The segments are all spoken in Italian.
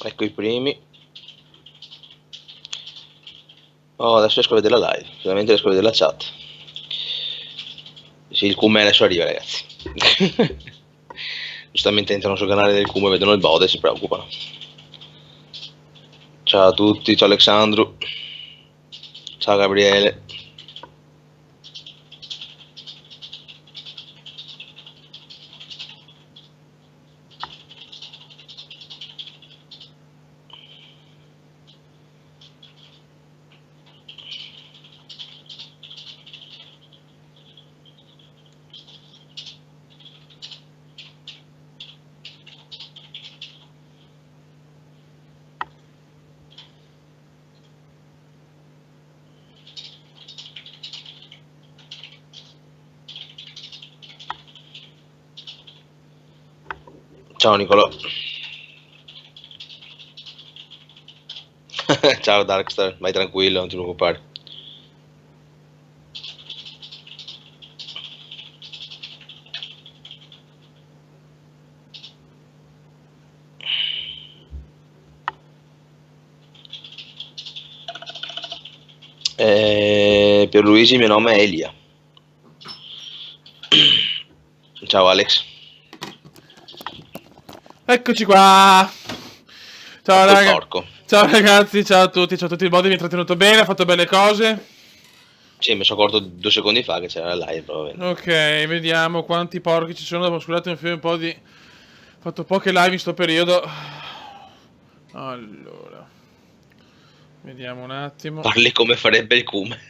Ecco i primi. Oh, adesso riesco a vedere la live, finalmente riesco a vedere la chat. Sì, il Cume adesso arriva, ragazzi. Giustamente entrano sul canale del Cume, vedono il bode e si preoccupano. Ciao a tutti, ciao Alexandru. Ciao Gabriele. Ciao Nicolò. Ciao Darkstar, vai tranquillo, non ti preoccupare. Pierluigi, il mio nome è Elia. Ciao Alex. Eccoci qua. Ciao Ecco il raga. porco. Ciao ragazzi, ciao a tutti il body mi ha trattenuto bene, ha fatto belle cose. Sì, mi sono accorto 2 secondi fa che c'era la live, probabilmente. Ok, vediamo quanti porchi ci sono. Scusate, un po' di... Ho fatto poche live in sto periodo. Allora, vediamo un attimo. Parli come farebbe il Cume.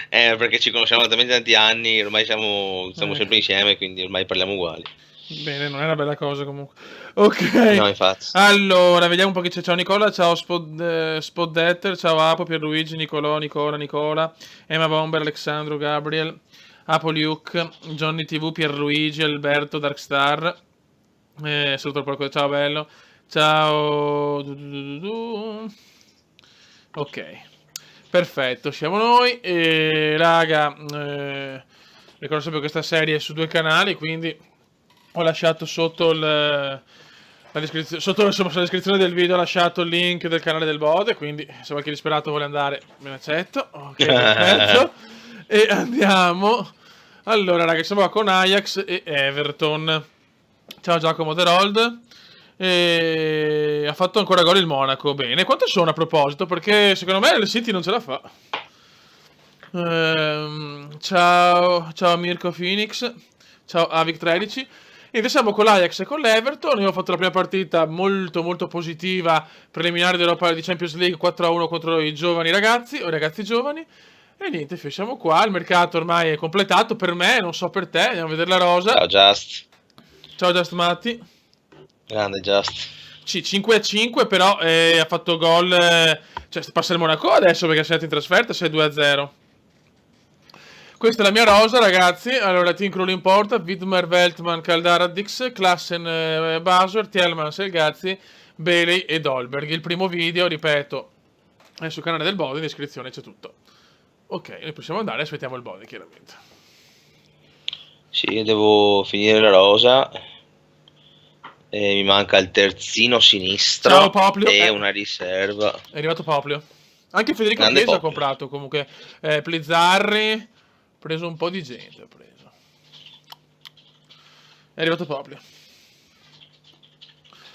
Perché ci conosciamo da talmente tanti anni, ormai stiamo sempre insieme, quindi ormai parliamo uguali. Bene, non è una bella cosa comunque. Ok. No, infatti. Allora, vediamo un po' chi c'è. Ciao Nicola, ciao Spoddetter, ciao Apo, Pierluigi, Nicolò, Nicola, Emma Bomber, Alexandro, Gabriel, Apo Luke, Johnny TV, Pierluigi, Alberto, Darkstar. Saluto il porco, ciao bello. Ciao. Ok. Perfetto, siamo noi. E raga, ricordo sempre che questa serie è su 2 canali, quindi ho lasciato sotto la descrizione del video ho lasciato il link del canale del bode, quindi se qualche disperato vuole andare me ne accetto. Ok, perfetto. E andiamo. Allora raga, siamo qua con Ajax e Everton. Ciao Giacomo Derold. E ha fatto ancora gol il Monaco. Bene, quante sono a proposito? Perché secondo me il City non ce la fa. Ciao Mirko Phoenix. Ciao Avic13. E siamo con l'Ajax e con l'Everton. Io ho fatto la prima partita molto molto positiva, preliminare d'Europa di Champions League 4-1 contro i giovani ragazzi, o i ragazzi giovani. E niente, siamo qua. Il mercato ormai è completato per me, non so per te. Andiamo a vedere la rosa. Ciao Just. Ciao Just Matti. Grande Just. 5-5, però ha fatto gol. Cioè, passa il Monaco adesso perché è andato in trasferta. 6-2-0. Questa è la mia rosa, ragazzi. Allora, Team Krul in porta, Widmer, Veltman, Kaldaradix, Klassen, Baswer, Tielemans, Elgazzi, Bailey e Dolberg. Il primo video, ripeto, è sul canale del body, in descrizione c'è tutto. Ok, noi possiamo andare, aspettiamo il body, chiaramente. Sì, devo finire la rosa. Mi manca il terzino sinistro. Ciao Poplio. E una riserva. È arrivato Poplio. Anche Federico Grande Chiesa ha Poplio. comprato comunque. Plizzarri. Preso un po' di gente. Ha preso. È arrivato Poplio.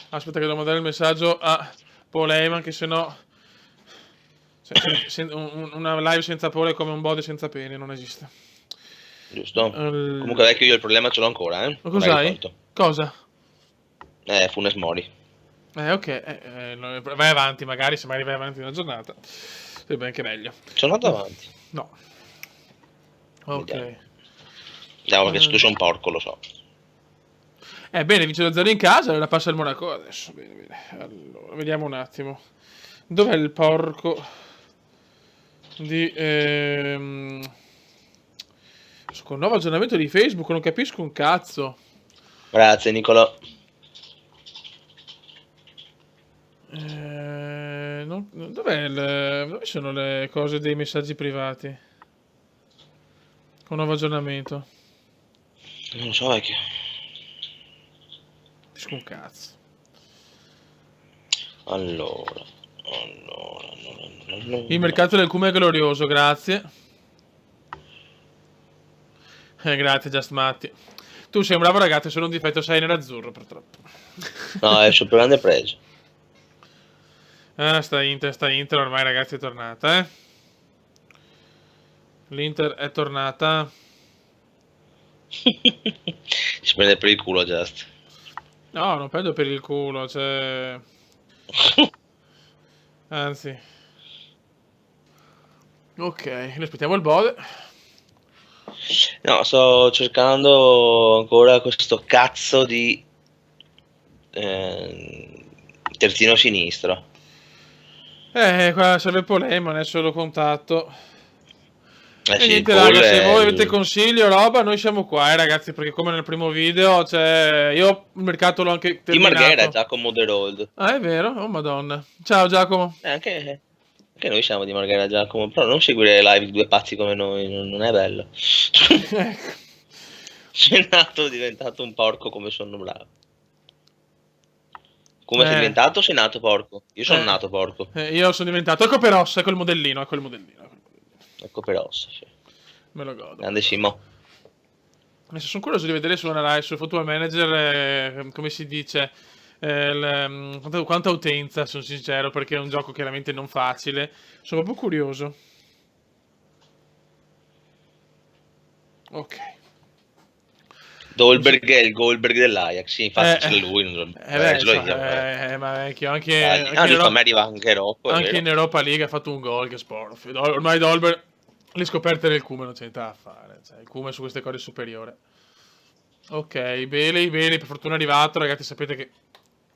Aspetta che devo mandare il messaggio a Paul Heyman, che sennò una live senza Paul è come un body senza pene, non esiste. Giusto. Comunque vecchio, io il problema ce l'ho ancora, Ma cos'hai? Cosa? Funes Mori. Ok. Vai avanti, magari se vai avanti una giornata. Sarebbe anche meglio. Sono andato avanti. No. Ok. Vediamo perché tu sei un porco, lo so. Bene, vince lo 0 in casa, allora passa il Monaco adesso. Bene. Allora, vediamo un attimo. Dov'è il porco di... Con nuovo aggiornamento di Facebook non capisco un cazzo. Grazie, Nicolò. Dove sono le cose dei messaggi privati? Con nuovo aggiornamento. Non lo so, vecchio. Capisco un cazzo. Allora. Il mercato del cume è glorioso, grazie. Grazie, Just Matti. Tu sei un bravo ragazzo, solo un difetto, sei nerazzurro, purtroppo. No, è il suo più grande pregio. Sta Inter, ormai ragazzi è tornata, L'Inter è tornata. Si prende per il culo, Just. No, non prendo per il culo, cioè... Anzi. Ok, ne aspettiamo il Bode. No, sto cercando ancora questo cazzo di terzino sinistro. Qua serve Polemo, adesso lo contatto. E Sì, niente, Paul raga, se è voi avete consigli o roba, noi siamo qua, ragazzi, perché come nel primo video, cioè, io il mercato l'ho anche di terminato. Marghera, Giacomo The Rold. Ah, è vero? Oh, madonna. Ciao, Giacomo. Anche noi siamo di Marghera, Giacomo, però non seguire le live di due pazzi come noi, non è bello. Ecco. Sei nato diventato un porco come sono bravo. Come sei diventato? Sei nato porco. Io sono nato porco. Io sono diventato. Ecco per ossa, ecco il modellino, ecco il modellino. Ecco per ossa, sì. Me lo godo. Grande Simo. Adesso sono curioso di vedere su una Rai, sul Football Manager, come si dice, quanta utenza, sono sincero, perché è un gioco chiaramente non facile. Sono proprio curioso. Ok. Dolberg è il Goldberg dell'Ajax, sì, infatti c'è lui, non ma vecchio, anche giusto, a me arriva anche Rocco, anche in Europa League ha fatto un gol, che sporf. Ormai Dolberg, le scoperte del Cume non c'è niente da fare, cioè, il Cume su queste cose è superiore. Ok, Bailey per fortuna è arrivato, ragazzi, sapete che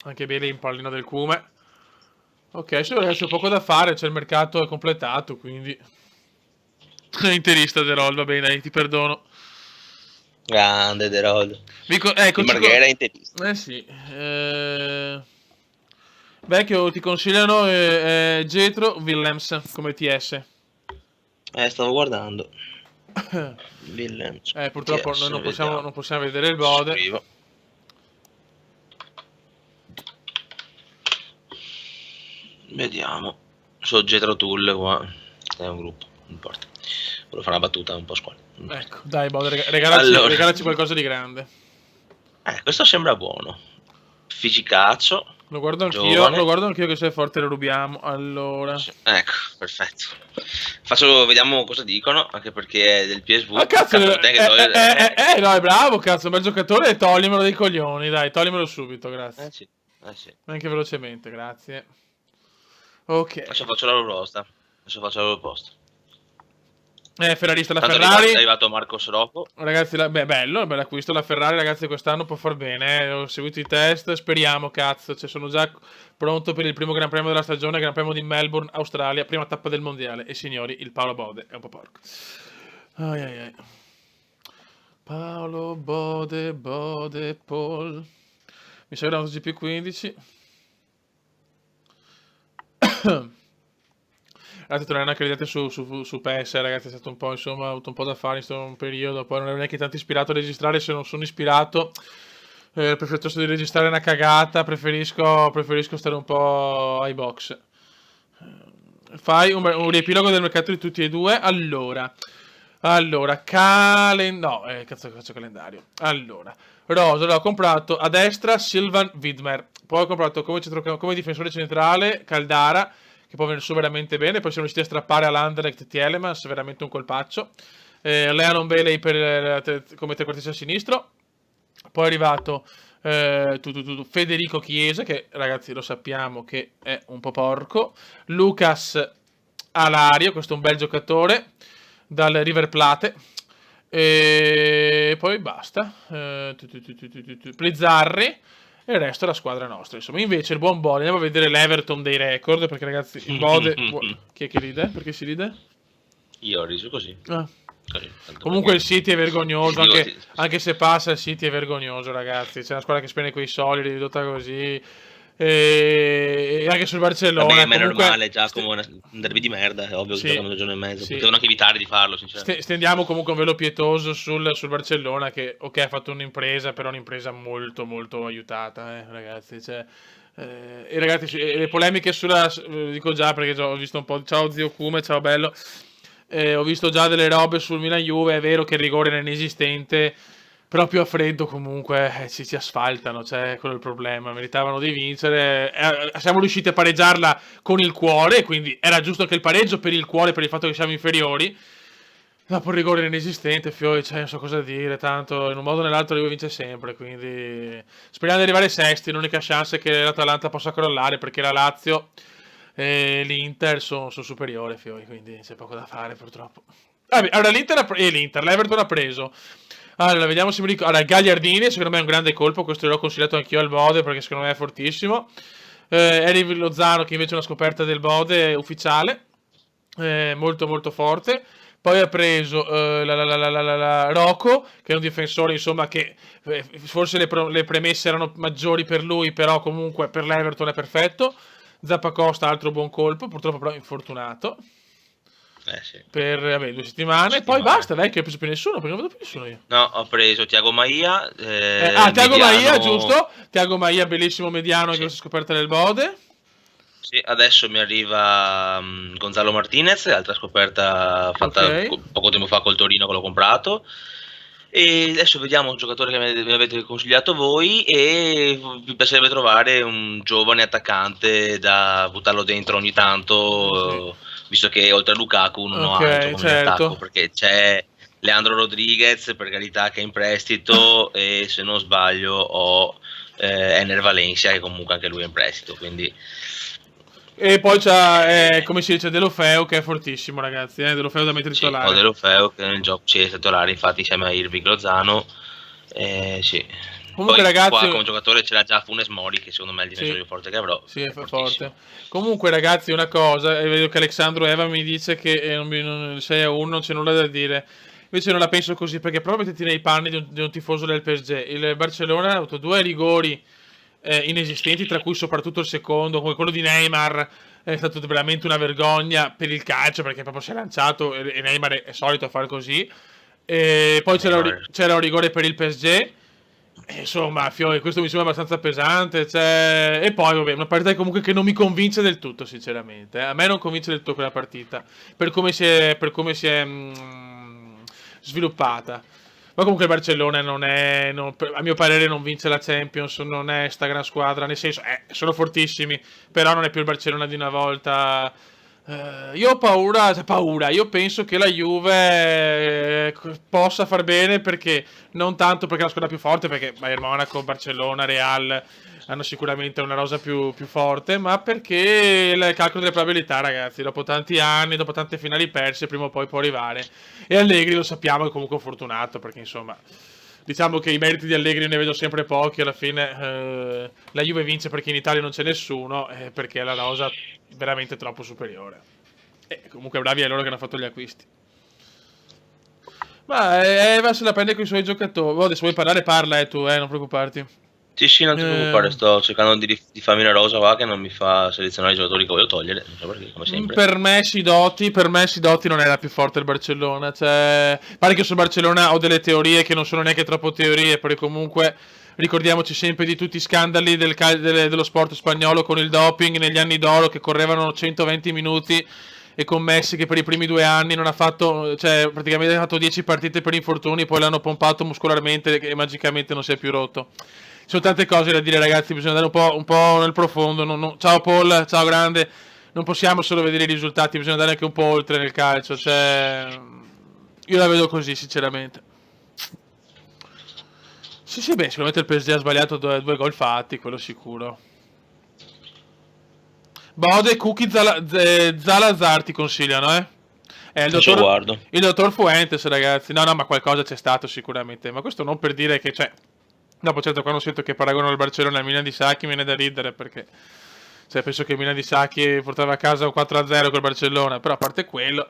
anche Bailey è in pallino del Cume. Ok, adesso ragazzi ho poco da fare, c'è il mercato è completato, quindi... Interista De Rol, va bene, dai, ti perdono. Grande De Rol. Ecco, Marghera interista. Sì. Vecchio, ti consigliano Jetro Willems come TS. Stavo guardando. Willems. Purtroppo TS, noi non possiamo vedere il Bode. Scrivo. Vediamo. So Jetro Tool qua. È un gruppo, non importa. Volevo fare una battuta un po' squale. Ecco, dai Bode, regalaci qualcosa di grande. Questo sembra buono. Fisicaccio. Lo guardo anch'io che sei forte, lo rubiamo. Allora. Ecco, perfetto. Vediamo cosa dicono, anche perché è del PSV. Ah, cazzo, no, è bravo, cazzo, un bel giocatore e togliemelo dei coglioni, dai, togliemelo subito, grazie. Sì. Anche velocemente, grazie. Ok. Adesso faccio la loro posta. Ferrarista la Tanto Ferrari. È arrivato Marcos Rocco. Ragazzi, bello acquisto la Ferrari, ragazzi, quest'anno può far bene. Ho seguito i test, speriamo, cazzo. Cioè, sono già pronto per il primo Gran Premio della stagione, Gran Premio di Melbourne, Australia, prima tappa del mondiale. E signori, il Paolo Bode è un po' porco. Ai. Paolo Bode, Paul. Mi serve un GP15. Ragazzi, tornare anche vedete su PS, ragazzi, è stato un po', insomma, ho avuto un po' da fare in questo periodo, poi non ero neanche tanto ispirato a registrare, se non sono ispirato, piuttosto di registrare una cagata, preferisco stare un po' ai box. Fai un riepilogo del mercato di tutti e due, allora, calendario, allora, Rosa l'ho comprato a destra Silvan Widmer, poi ho comprato come difensore centrale Caldara, che può venire su veramente bene, poi siamo riusciti a strappare all'Anderlecht Tielemans, veramente un colpaccio, Leon Bailey come trequartista a sinistro, poi è arrivato Federico Chiesa, che ragazzi lo sappiamo che è un po' porco, Lucas Alario, questo è un bel giocatore, dal River Plate, e poi basta, Plizzarri, e il resto è la squadra nostra, insomma. Invece il buon Bode, andiamo a vedere l'Everton dei record, perché ragazzi il Bode chi è che ride? Perché si ride? Io ho riso così. Comunque il City è vergognoso, anche se passa il City è vergognoso, ragazzi. C'è una squadra che spende quei soldi, ridotta così. E anche sul Barcellona. Vabbè, ma è normale, già come un derby di merda, è ovvio che giocano una giorno e mezzo. Potevano anche evitare di farlo, sinceramente. Stendiamo comunque un velo pietoso sul Barcellona, che ok ha fatto un'impresa, però un'impresa molto molto aiutata, ragazzi. Cioè, E ragazzi, le polemiche sulla... dico già perché ho visto un po'... Ciao zio Kume, ciao bello. Ho visto già delle robe sul Milan-Juve, è vero che il rigore era inesistente, però più a freddo comunque si asfaltano, cioè quello è il problema, meritavano di vincere, siamo riusciti a pareggiarla con il cuore, quindi era giusto che il pareggio per il cuore, per il fatto che siamo inferiori, dopo il rigore era inesistente, Fiori, cioè non so cosa dire, tanto in un modo o nell'altro lui vince sempre, quindi speriamo di arrivare sesti, l'unica chance è che l'Atalanta possa crollare, perché la Lazio e l'Inter sono superiori, Fiori, quindi c'è poco da fare purtroppo. Vabbè, allora l'Everton ha preso. Allora, vediamo se mi ricordo. Allora, Gagliardini, secondo me è un grande colpo, questo l'ho consigliato anch'io al Bode perché secondo me è fortissimo. Eric Lozano, che invece è una scoperta del Bode ufficiale, molto molto forte. Poi ha preso Rocco, che è un difensore, insomma, che forse le premesse erano maggiori per lui, però comunque per l'Everton è perfetto. Zappacosta, altro buon colpo, purtroppo però infortunato. Sì. Per 2 settimane. Poi basta, dai, che ho preso più nessuno, perché non vedo più nessuno io. No, ho preso Thiago Maia. Thiago Maia, giusto. Thiago Maia, bellissimo mediano, sì, che ho scoperta nel Bode. Sì, adesso mi arriva Gonzalo Martinez, altra scoperta fatta poco tempo fa col Torino che l'ho comprato. E adesso vediamo un giocatore che mi avete consigliato voi e vi piacerebbe trovare un giovane attaccante da buttarlo dentro ogni tanto, visto che oltre a Lukaku non ho altro come attacco, perché c'è Leandro Rodriguez, per carità, che è in prestito, e se non sbaglio ho Ener Valencia, che comunque anche lui è in prestito, quindi... E poi c'è, come si dice, Deulofeu, che è fortissimo, ragazzi. Deulofeu da mettere titolare. Ho Deulofeu che nel gioco è titolare, infatti, insieme a Irving Lozano. Sì. Comunque, poi, ragazzi, qua come giocatore ce l'ha già Funes Mori, che secondo me è il difensore più forte che avrò. Sì, è forte. Comunque, ragazzi, una cosa, vedo che Alexandro Eva mi dice che 6-1 non c'è nulla da dire. Invece non la penso così, perché proprio mettiti nei panni di un tifoso del PSG. Il Barcellona ha avuto 2 rigori inesistenti, tra cui soprattutto il secondo, come quello di Neymar. È stato veramente una vergogna per il calcio, perché proprio si è lanciato e Neymar è solito fare così. E poi c'era un rigore per il PSG. Insomma, Fiori, questo mi sembra abbastanza pesante. E poi, vabbè, una partita comunque che non mi convince del tutto, sinceramente. A me non convince del tutto quella partita, per come si è sviluppata. Ma comunque il Barcellona a mio parere non vince la Champions, non è sta gran squadra, nel senso, sono fortissimi, però non è più il Barcellona di una volta. Io ho paura, io penso che la Juve possa far bene, perché non tanto perché è la squadra più forte, perché Bayern Monaco, Barcellona, Real hanno sicuramente una rosa più forte, ma perché il calcolo delle probabilità, ragazzi, dopo tanti anni, dopo tante finali perse, prima o poi può arrivare. E Allegri lo sappiamo, è comunque fortunato, perché insomma, diciamo che i meriti di Allegri ne vedo sempre pochi. Alla fine la Juve vince perché in Italia non c'è nessuno, perché è la rosa veramente troppo superiore. E comunque bravi a loro che hanno fatto gli acquisti. Ma Eva se la prende con i suoi giocatori. Adesso vuoi parlare, parla tu, non preoccuparti. Sì, non ti preoccupare, sto cercando di farmi una rosa qua che non mi fa selezionare i giocatori che voglio togliere, non so perché, come sempre. Per me Sidotti non è la più forte del Barcellona, cioè, pare che sul Barcellona ho delle teorie che non sono neanche troppo teorie, perché comunque ricordiamoci sempre di tutti i scandali dello sport spagnolo con il doping negli anni d'oro, che correvano 120 minuti, e con Messi che per i primi 2 anni non ha fatto, cioè praticamente ha fatto 10 partite per infortuni, poi l'hanno pompato muscolarmente e magicamente non si è più rotto. Ci sono tante cose da dire, ragazzi, bisogna andare un po' nel profondo. Ciao Paul, ciao grande. Non possiamo solo vedere i risultati, bisogna andare anche un po' oltre nel calcio. Cioè, io la vedo così, sinceramente. Sì, sicuramente il PSG ha sbagliato 2 gol fatti, quello sicuro. Bode, Cookie, Zalazar ti consigliano, il dottor Fuentes, ragazzi. No, ma qualcosa c'è stato sicuramente. Ma questo non per dire che, cioè... Dopo, certo, quando sento che paragono il Barcellona al Milan di Sacchi mi viene da ridere, perché penso che il Milan di Sacchi portava a casa un 4-0 col Barcellona, però a parte quello,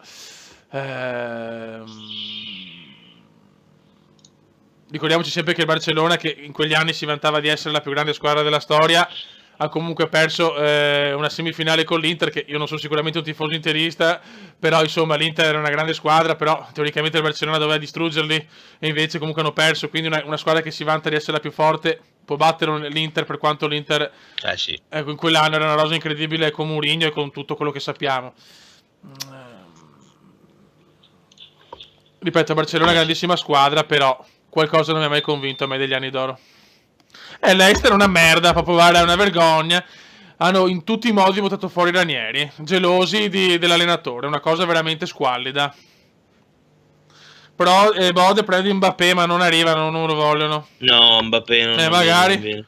ricordiamoci sempre che il Barcellona, che in quegli anni si vantava di essere la più grande squadra della storia, ha comunque perso una semifinale con l'Inter, che io non sono sicuramente un tifoso interista, però insomma l'Inter era una grande squadra, però teoricamente il Barcellona doveva distruggerli e invece comunque hanno perso, quindi una squadra che si vanta di essere la più forte può battere l'Inter, per quanto l'Inter Sì. in quell'anno era una rosa incredibile con Mourinho e con tutto quello che sappiamo. Ripeto, Barcellona è una grandissima squadra, però qualcosa non mi ha mai convinto a me degli anni d'oro. L'Ester è una merda, proprio guarda, è una vergogna. Hanno in tutti i modi votato fuori Ranieri, gelosi dell'allenatore, una cosa veramente squallida. Però Bode prende Mbappé, ma non arrivano, non lo vogliono. No, Mbappé non magari. viene.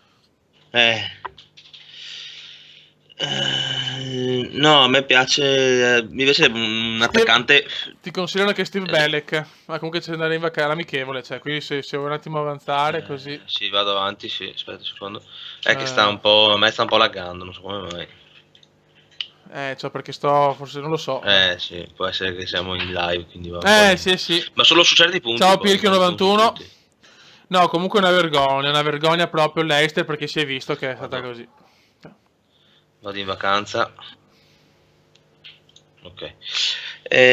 No, a me piace. Mi piace un attaccante. Ti consigliano che Steve Belek, ma comunque c'è da andare in vacanza amichevole, cioè, quindi se vuoi un attimo avanzare così. Sì, vado avanti, sì, aspetta un secondo. È che sta un po'. A me sta un po' laggando, non so come mai. Cioè perché forse non lo so. Sì, può essere che siamo in live, quindi va. Sì. Ma solo su certi punti. Ciao Pirchio 91. No, comunque è una vergogna proprio l'Eister, perché si è visto che è stata così. Vado in vacanza. Ok.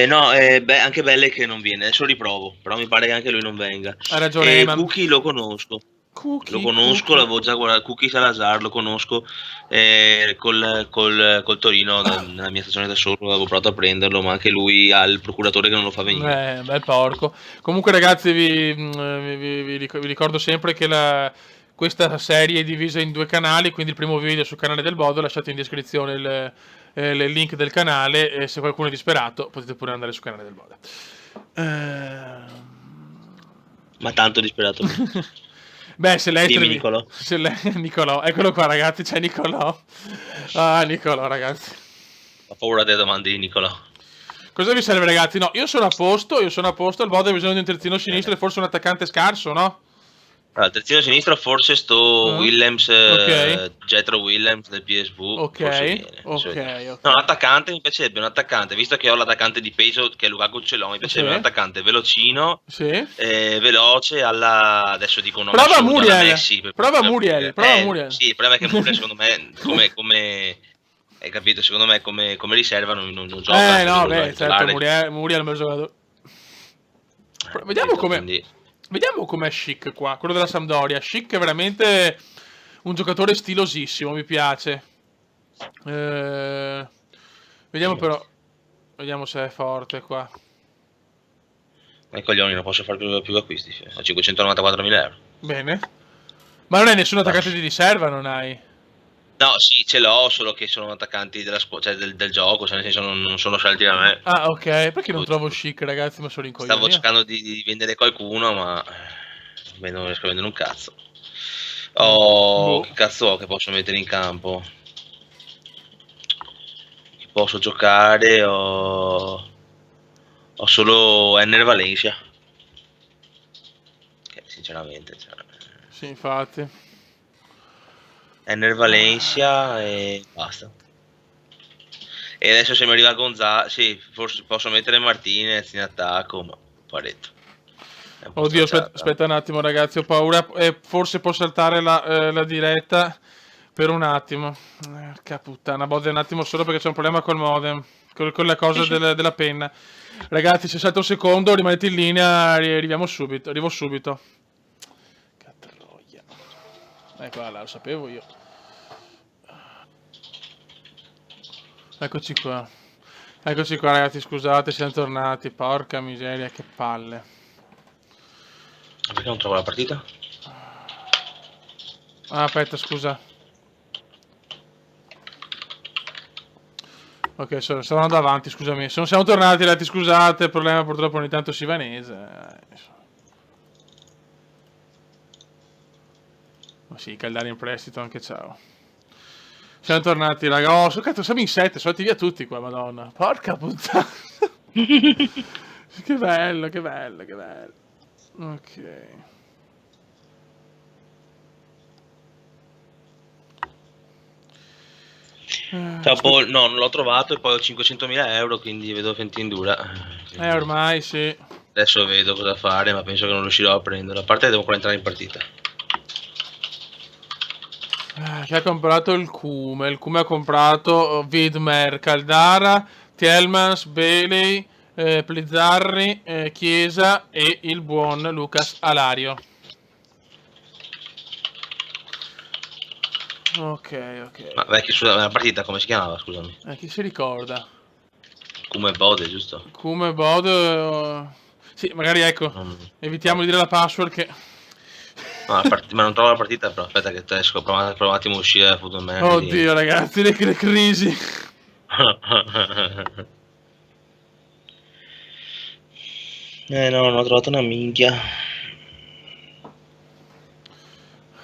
No, anche Belle che non viene, adesso riprovo, però mi pare che anche lui non venga. Ha ragione, Cookie lo conosco. Lo conosco, l'avevo già guardato. Cookie Salazar lo conosco. Col Torino, nella mia stazione da solo, avevo provato a prenderlo, ma anche lui ha il procuratore che non lo fa venire. Bel porco. Comunque, ragazzi, vi ricordo sempre che questa serie è divisa in 2 canali, quindi il primo video sul canale del Bodo, lasciate in descrizione il link del canale, e se qualcuno è disperato potete pure andare sul canale del Bodo. Ma tanto disperato. Beh, se lei Dimmi, Nicolò. Nicolò, eccolo qua, ragazzi, c'è Nicolò. Nicolò, ragazzi. Ho paura delle domande di Nicolò. Cosa vi serve, ragazzi? No, io sono a posto, il Bodo ha bisogno di un terzino sinistro e forse un attaccante scarso, no? Allora, terzino sinistro forse Willems, Jethro Willems del PSV. Ok. No, un attaccante mi piacerebbe, un attaccante, visto che ho l'attaccante di peso che è Lukaku Celò, mi piacerebbe un attaccante velocino, veloce adesso dico no. Prova Muriel. Prova Muriel. Sì, il problema è che Muriel secondo me come hai capito, secondo me come riserva non gioca. No, beh, certo, Muriel è un bel giocatore. Vediamo com'è Schick qua, quello della Sampdoria. Schick è veramente un giocatore stilosissimo, mi piace. Vediamo però. Vediamo se è forte qua. Coglioni, non posso fare più acquisti. A 594.000 euro. Bene. Ma non hai nessun attaccante di riserva, non hai? No, sì, ce l'ho, solo che sono attaccanti della cioè del gioco, cioè nel senso non sono scelti da me. Ah, ok. Perché non trovo Schick, ragazzi, ma sono in coglioni. Stavo cercando di vendere qualcuno, ma non riesco a vendere un cazzo. Che cazzo ho che posso mettere in campo? Che posso giocare? Ho solo Enner Valencia. Sinceramente. Sì, infatti. Enner Valencia e basta. E adesso se mi arriva Gonzalo, sì, forse posso mettere Martinez in attacco, ma paretto. Oddio, aspetta un attimo, ragazzi, ho paura. Forse può saltare la diretta per un attimo. Porca puttana, Bode, un attimo solo perché c'è un problema col modem, con la cosa della penna. Ragazzi, se salta un secondo, rimanete in linea, arrivo subito. Catroia. Ecco, lo sapevo io. Eccoci qua, ragazzi, scusate, siamo tornati. Porca miseria, che palle. Perché non trovo la partita? Aspetta, scusa. Ok, stavo andando avanti, scusami. Siamo tornati, ragazzi, scusate, il problema purtroppo ogni tanto si vanese. Ma sì, Caldari in prestito, anche ciao. Siamo tornati, raga. Cazzo, siamo in 7, sono andati via tutti qua, madonna. Porca puttana. Che bello. Ok. Ciao Paul, no, non l'ho trovato e poi ho 500.000 euro, quindi vedo Fentindura. Ormai sì. Adesso vedo cosa fare, ma penso che non riuscirò a prenderlo. A parte che devo ancora entrare in partita. Chi ha comprato il Cume? Il Cume ha comprato Widmer, Caldara, Tielemans, Bailey, Plizzarri, Chiesa e il buon Lucas Alario. Ok. Ma vecchio, scusa, la partita come si chiamava, scusami? Chi si ricorda? Come Bode, giusto? Cume, Bode... Sì, magari ecco, evitiamo di dire la password che... No, ma non trovo la partita, però aspetta che esco, provo un attimo a uscire da Football Manager. Oddio ragazzi, le crisi. No, non ho trovato una minchia.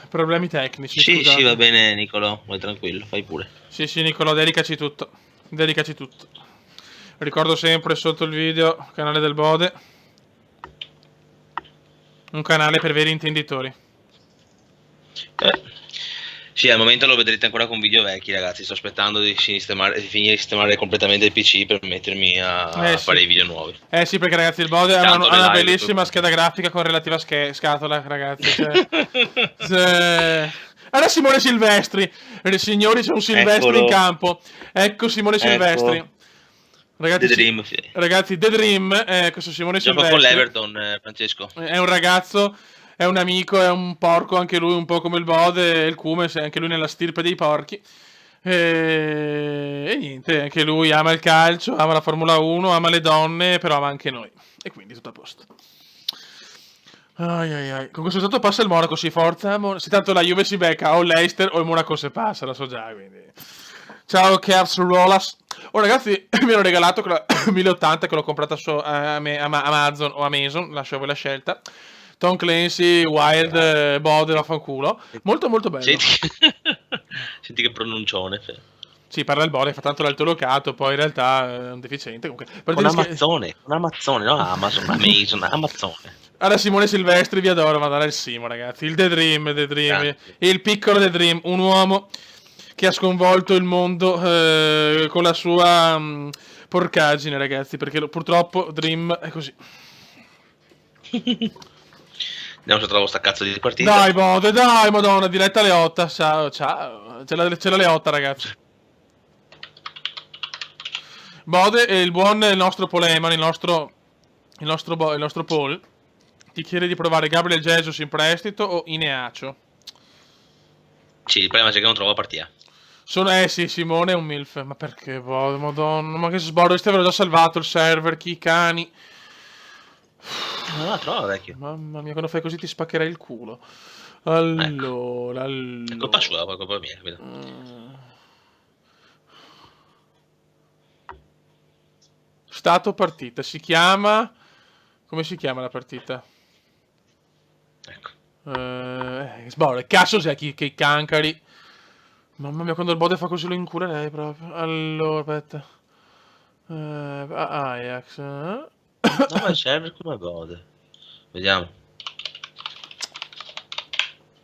Problemi tecnici, Sì, scusate. sì, va bene Nicolò, vai tranquillo, fai pure. Sì, Nicolò, dedicaci tutto. Ricordo sempre sotto il video, canale del Bode. Un canale per veri intenditori. Sì, al momento lo vedrete ancora con video vecchi, ragazzi. Sto aspettando di finire di sistemare completamente il PC per mettermi a fare i video nuovi. Sì, perché ragazzi il Bode ha una bellissima scheda grafica con relativa scatola, ragazzi. Era Simone Silvestri. Signori, c'è un Silvestri in campo. Ecco Simone Silvestri. Ragazzi, The Dream, sì. Ragazzi, The Dream, questo Simone Silvestri. Gioco con l'Everton, Francesco. È un ragazzo, è un amico, è un porco anche lui, un po' come il Bode e il Cume, anche lui nella stirpe dei porchi. E niente, anche lui ama il calcio, ama la Formula 1, ama le donne, però ama anche noi. E quindi tutto a posto. Con questo risultato passa il Monaco, si forza. Se tanto la Juve si becca o l'Eister o il Monaco se passa, lo so già, quindi... Ciao Cavs Rollas. Oh ragazzi, mi hanno regalato quella 1080 che l'ho comprata su Amazon o Amazon, lascio a voi la scelta. Tom Clancy, Wild, Bode, vaffanculo. Molto molto bello. Senti che pronuncione. Sì, parla il Bode, fa tanto l'alto locato, poi in realtà è un deficiente. Comunque. Un Amazzone, no Amazon, Amazzone. Allora Simone Silvestri, vi adoro, ma il Simo ragazzi. Il The Dream. Il piccolo The Dream, un uomo... che ha sconvolto il mondo con la sua porcaggine, ragazzi, perché purtroppo Dream è così. Vediamo se trovo sta cazzo di partita. Dai, Bode, dai, madonna, diretta alle 8. Ciao. C'è la Leotta, ragazzi. Bode e il nostro Poleman, il nostro Paul, ti chiede di provare Gabriel Jesus in prestito o Ineacio. Sì, il problema è che non trovo la partita. Sì, Simone è un MILF. Ma perché, madonna, ma che sbordo, questi avevano già salvato il server, chi cani. Non la trovo, vecchio. Mamma mia, quando fai così ti spaccherai il culo. Allora. È colpa sua, poi colpa mia, capito? Stato partita, si chiama... Come si chiama la partita? Ecco. Sbordo, cazzo c'è che cancari. Mamma mia, quando il Bode fa così lo inculerei proprio. Allora, aspetta. Ajax. No, ma il server come Bode. Vediamo.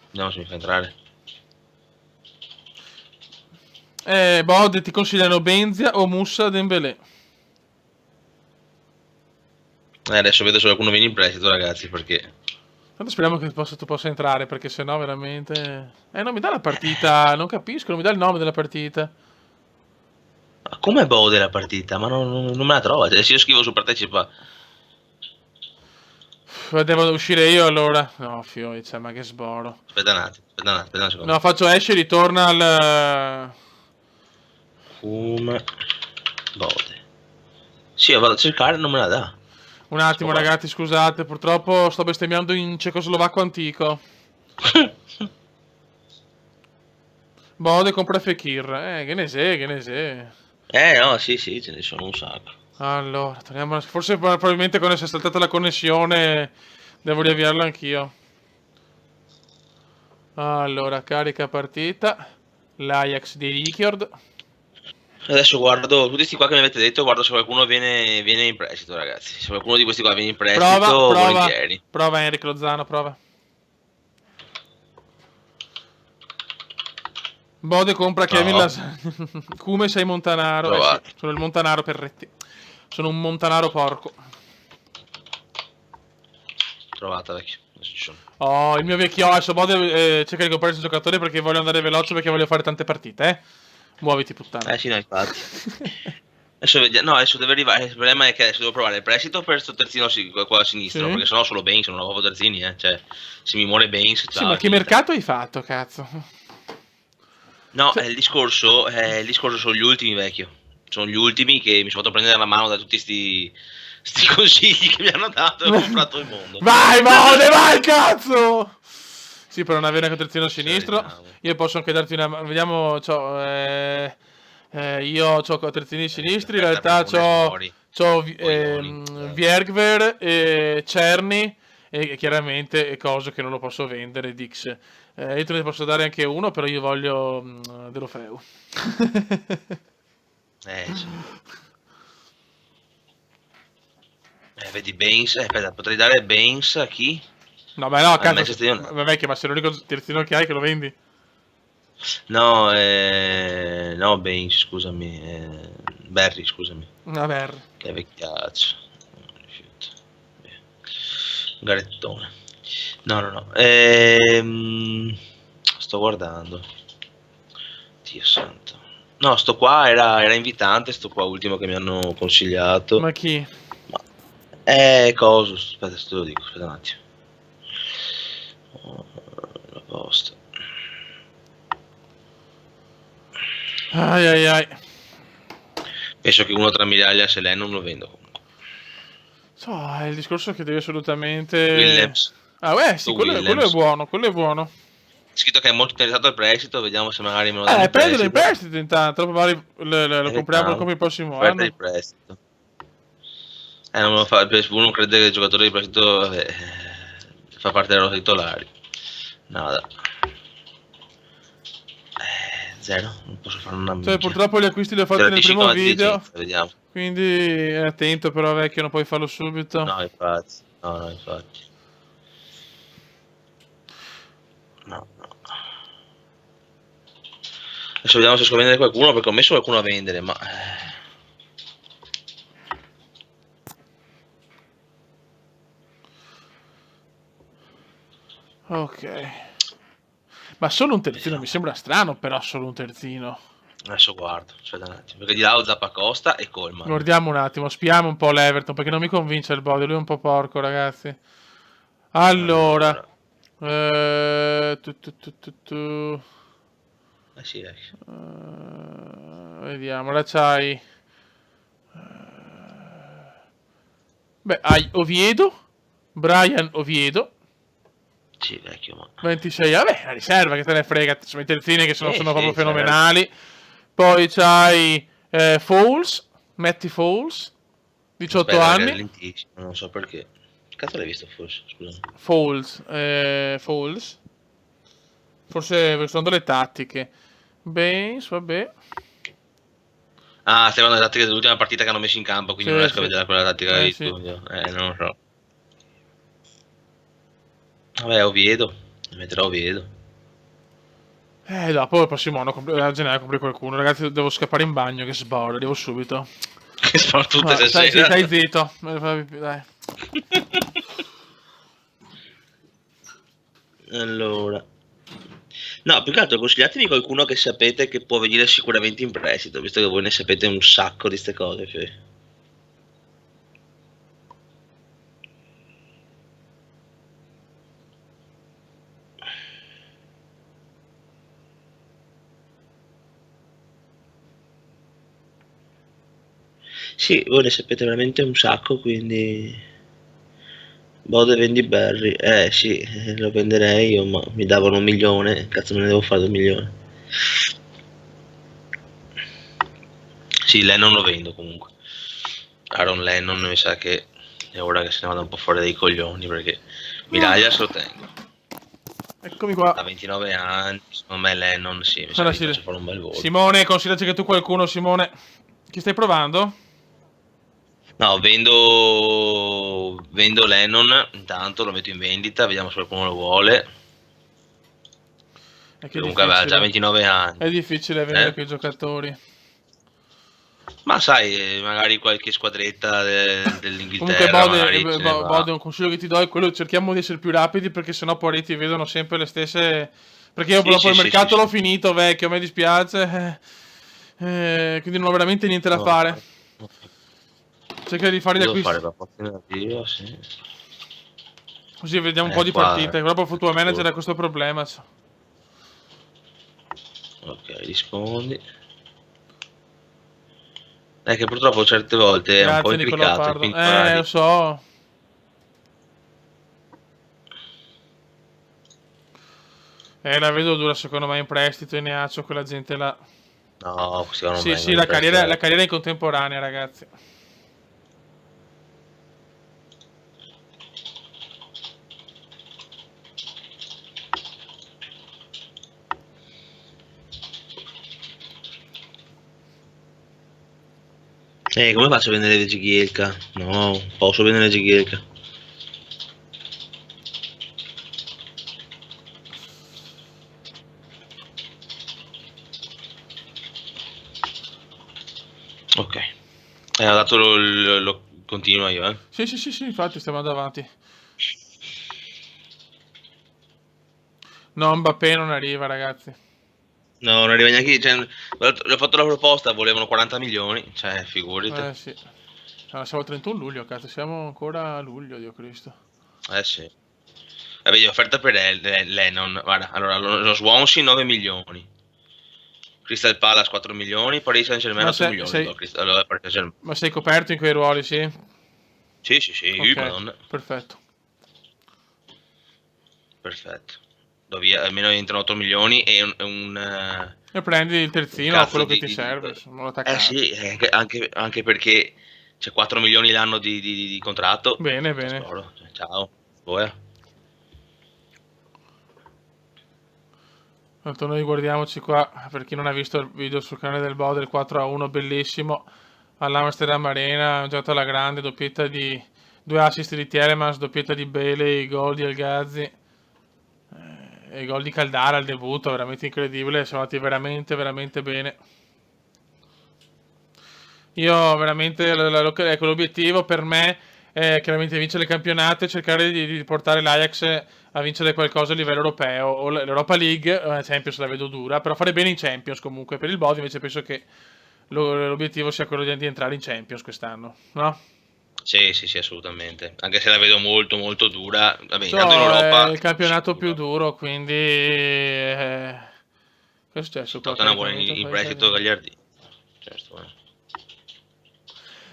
Vediamo se mi fa entrare. Bode ti consigliano Benzia o Moussa Dembélé. Adesso vedo se qualcuno viene in prestito, ragazzi, perché... Tanto speriamo che tu possa entrare, perché sennò veramente... non mi dà la partita, non capisco, non mi dà il nome della partita. Ma come Bode la partita? Ma non me la trovo, se io scrivo su partecipa... Devo uscire io allora? No, cioè, ma che sboro. Aspetta un secondo. No, faccio esce e ritorna al... Come Bode. Sì, io vado a cercare e non me la dà. Un attimo ragazzi, scusate, purtroppo sto bestemmiando in cecoslovacco antico. Bode compra Fekir. Che ne sei. No, sì, ce ne sono un sacco. Allora, torniamo. Forse probabilmente quando si è saltata la connessione devo riavviarla anch'io. Allora, carica partita. L'Ajax di Ricciard. Adesso guardo tutti questi qua che mi avete detto, guardo se qualcuno viene in prestito, ragazzi. Se qualcuno di questi qua viene in prestito, volentieri. Prova Enrico Lozano, prova. Bode compra Kevin Lasagna. Come sei Montanaro? Sì, sono il Montanaro Perretti. Sono un Montanaro porco. Trovata, vecchio. ci sono. Oh, il mio vecchio adesso cerca di comprare il giocatore perché voglio andare veloce, perché voglio fare tante partite, Muoviti, puttana. Sì, no, infatti. Adesso deve arrivare. Il problema è che adesso devo provare il prestito per sto terzino qua a sinistra. Sì. Perché sennò solo Baines, non ho proprio terzini, Cioè, se mi muore Baines. Sì, ma che mercato hai fatto, cazzo? No, il discorso sono gli ultimi, vecchio. Sono gli ultimi che mi sono fatto prendere la mano da tutti sti consigli che mi hanno dato e ho comprato il mondo. Vai, vai, cazzo! Sì, per non avere anche terzino sinistro. Io posso anche darti una. Vediamo. Io ho terzini sinistri. In realtà c'ho Viergver e Cerny. E chiaramente cose che non lo posso vendere. Dix. Io te ne posso dare anche uno, però io voglio Delofeu. Sì. Vedi Baines. Aspetta, potrei dare Baines a chi? No, beh, no, cazzo. Vecchio, ma se l'unico terzino che hai, che lo vendi? No, no, Baines, scusami. Barry, scusami. Barry. Che vecchiaccio. Garettone. No. Sto guardando. Dio santo. No, sto qua era invitante, sto qua ultimo che mi hanno consigliato. Ma chi? Coso? Aspetta, te lo dico, aspetta un attimo. La posta. Ai. Penso che uno tra Mirallas e lei non lo vendo comunque. È il discorso che devi assolutamente. Williams. Sì, quello è buono, Scritto che è molto interessato al prestito, vediamo se magari me lo dà. Prendilo in prestito intanto, magari lo compriamo il prossimo anno. Il prestito. Non me lo fa, uno crede che il giocatore di prestito fa parte dei loro titolari. Nada. Zero, non posso fare una minchia. Purtroppo gli acquisti li ho fatti nel primo video. Vediamo. Quindi attento però, vecchio, non puoi farlo subito. No, infatti. No. Adesso vediamo se riesco a vendere qualcuno, perché ho messo qualcuno a vendere, ma. Ok. Ma solo un terzino, mi sembra strano, però solo un terzino. Adesso guardo, aspetta un attimo, perché di là ho Zappacosta e Coleman. Guardiamo un attimo, spiamo un po' l'Everton, perché non mi convince il body, lui è un po' porco, ragazzi. Allora. Sì. Vediamo, ora c'hai. Hai Oviedo, Brian Oviedo. Sì, vecchio, ma. 26, la riserva, che te ne frega, sono i terzini che sono proprio fenomenali. Poi c'hai Fowles, Matty Fowles, 18 anni. Non so perché. Che cazzo l'hai visto forse? Scusa. Fowles. Forse sono delle tattiche. Baines, vabbè. Stai guardando le tattiche dell'ultima partita che hanno messo in campo, quindi non riesco a vedere quella tattica di studio. Non lo so. Vabbè, Oviedo. Metterò Oviedo. Dopo il prossimo anno a gennaio compri qualcuno. Ragazzi, devo scappare in bagno, che sborro, arrivo subito. Che sborro tutte le sere. Stai zitto. Dai. Allora. No, più che altro consigliatemi qualcuno che sapete che può venire sicuramente in prestito, visto che voi ne sapete un sacco di ste cose. Sì, voi ne sapete veramente un sacco, quindi. Bode vendi Barry. Sì, lo venderei io, ma mi davano 1 milione. Cazzo, me ne devo fare 2 milioni. Sì, Lennon lo vendo comunque. Aaron Lennon mi sa che è ora che se ne vada un po' fuori dai coglioni, perché Mirallas lo tengo. Eccomi qua. Da 29 anni, secondo me Lennon mi sa che faccio fare un bel volo. Simone, consideraci che tu qualcuno, Simone. Chi stai provando? No, vendo Lennon, intanto lo metto in vendita, vediamo se qualcuno lo vuole. Comunque aveva già 29 anni. È difficile vendere quei giocatori. Ma sai, magari qualche squadretta Comunque dell'Inghilterra magari se ne va. Bode, un consiglio che ti do è quello, cerchiamo di essere più rapidi perché sennò poi ti vedono sempre le stesse... Perché io Sì, dopo sì, il sì, sì, mercato l'ho sì. finito, vecchio, a me dispiace, quindi non ho veramente niente da No, fare. Cerca di fare gli devo fare acquisti, la partita, sì. così vediamo un po' di Qua partite. Però poi Football Manager tutto. ha questo problema. Ok, rispondi. È che purtroppo certe volte è un po' Grazie Nicolò intricato e Pardo. quindi Lo magari... so. La vedo dura secondo me in prestito in Neaccio quella gente là. No, questi qua non Sì, sì, vengono in prestito. la carriera è in contemporanea, ragazzi. Come faccio a vendere Vegigielka? No, posso vendere Vegigielka. Ok. Ha dato lo continua io, eh. Sì, sì, sì, sì, infatti stiamo andando avanti. No, Mbappé non arriva, ragazzi. No, non arriva neanche. Cioè, gli ho fatto la proposta, volevano 40 milioni. Cioè, figurati. Sì. Allora, siamo al 31 luglio, cazzo, siamo ancora a luglio, Dio Cristo. Sì. Vabbè, offerta per Lennon. Guarda, allora, lo Swansea 9 milioni. Crystal Palace 4 milioni. Paris Saint-Germain Ma 8 sei, milioni. sei, Allora, Paris Saint-Germain. ma sei coperto in quei ruoli, sì? Sì, sì, sì, Ok, madonna. perfetto. Perfetto. Do via, almeno entrano 8 milioni e E prendi il un terzino, cazzo quello che ti serve, insomma, un attaccante. sì, anche perché c'è 4 milioni l'anno di contratto. Bene, bene. Tesoro, cioè, ciao. Boia. Tanto noi guardiamoci qua, per chi non ha visto il video sul canale del Bo del 4-1, bellissimo, all'Amsterdam Arena, ha giocato alla grande, doppietta di... due assist di Tielemans, doppietta di Bailey, gol di El Ghazi, e gol di Caldara al debutto, veramente incredibile, siamo andati veramente, veramente bene. Io veramente, ecco, l'obiettivo per me è chiaramente vincere il campionato e cercare di portare l'Ajax a vincere qualcosa a livello europeo, o l'Europa League, Champions la vedo dura, però fare bene in Champions comunque, per il Body invece penso che l'obiettivo sia quello di entrare in Champions quest'anno, no? Sì, sì, sì, assolutamente. Anche se la vedo molto, molto dura. Vabbè, intanto in So, è Europa il campionato più sicuro. duro, quindi... che è successo qua? Tottenham vuole Caricamento, in prestito caricamento. Gagliardini. Certo,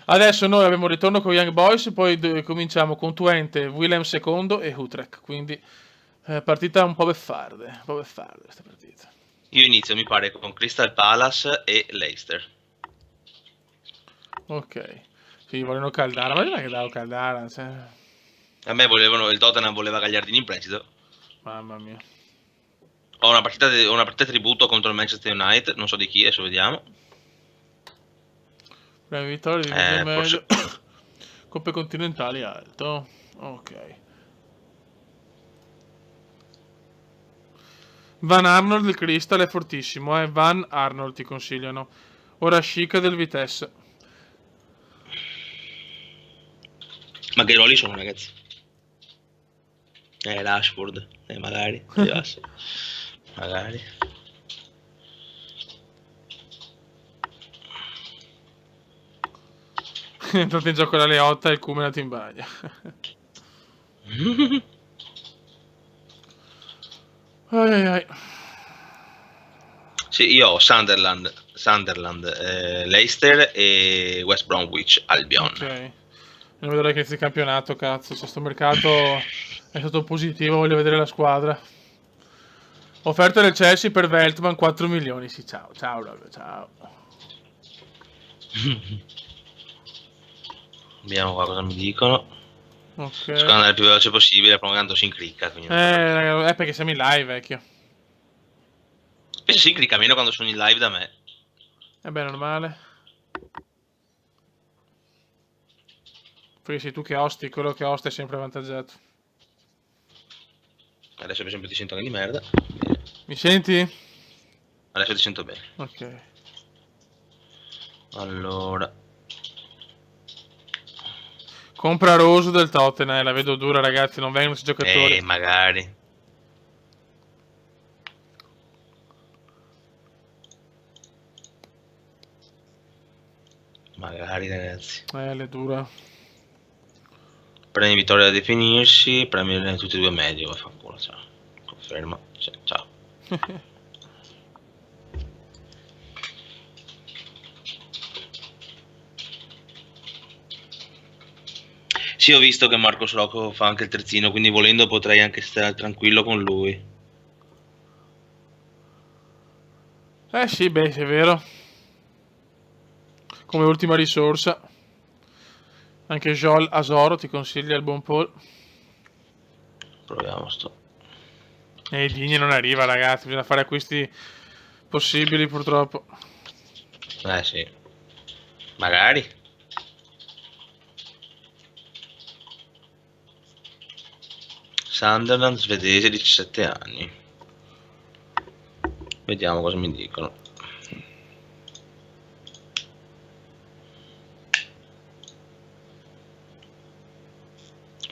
Adesso noi abbiamo il ritorno con Young Boys, poi cominciamo con Twente, Willem II e Utrecht, quindi partita un po' beffarde questa partita. Io inizio, mi pare, con Crystal Palace e Leicester. Ok, sì, vogliono Caldara, ma non è che davo Caldara, cioè... A me volevano, il Tottenham voleva Gagliardini in prestito. Mamma mia. Ho una partita tributo contro il Manchester United, non so di chi, adesso vediamo. Prima vittoria, divisione Forse... medio, Coppe continentali alto, ok. Van Arnold del Crystal è fortissimo, Van Arnold ti consigliano. Ora Chic del Vitesse. Ma che ruoli sono, ragazzi? Rashford, magari, magari. È entrato in gioco la Leotta e il Cume è andato in bagno. Ai ai ai. Sì, io ho Sunderland, Leicester e West Bromwich Albion. Ok. Non vedo l'ora che inizia il campionato, cazzo. Se sto mercato è stato positivo, voglio vedere la squadra. Offerta del Chelsea per Veltman 4 milioni. Sì, ciao, ciao, Robio, ciao. Vediamo qua cosa mi dicono. Ok. Cerco andare il più veloce possibile, però tanto si inclicca. È perché siamo in live, vecchio. Spesso si inclicca meno quando sono in live da me. Beh, normale. Perché sei tu che hosti, quello che hosta è sempre avvantaggiato. Adesso per esempio ti sento anche di merda. Mi senti? Adesso ti sento bene. Ok. Allora. Compra Rosu del Tottenham, la vedo dura ragazzi, non vengono questi giocatori. Magari. Magari ragazzi. È dura. Premi vittoria da definirsi, premi tutti e due medio, vaffanculo, ciao. Conferma, ciao. Sì, ho visto che Marcos Rocco fa anche il terzino, quindi volendo potrei anche stare tranquillo con lui. Sì, beh, è vero. Come ultima risorsa. Anche Joel Asoro ti consiglia il buon Paul. Proviamo sto. E Digne non arriva ragazzi, bisogna fare acquisti possibili purtroppo. Sì. Magari. Sunderland, svedese, 17 anni. Vediamo cosa mi dicono.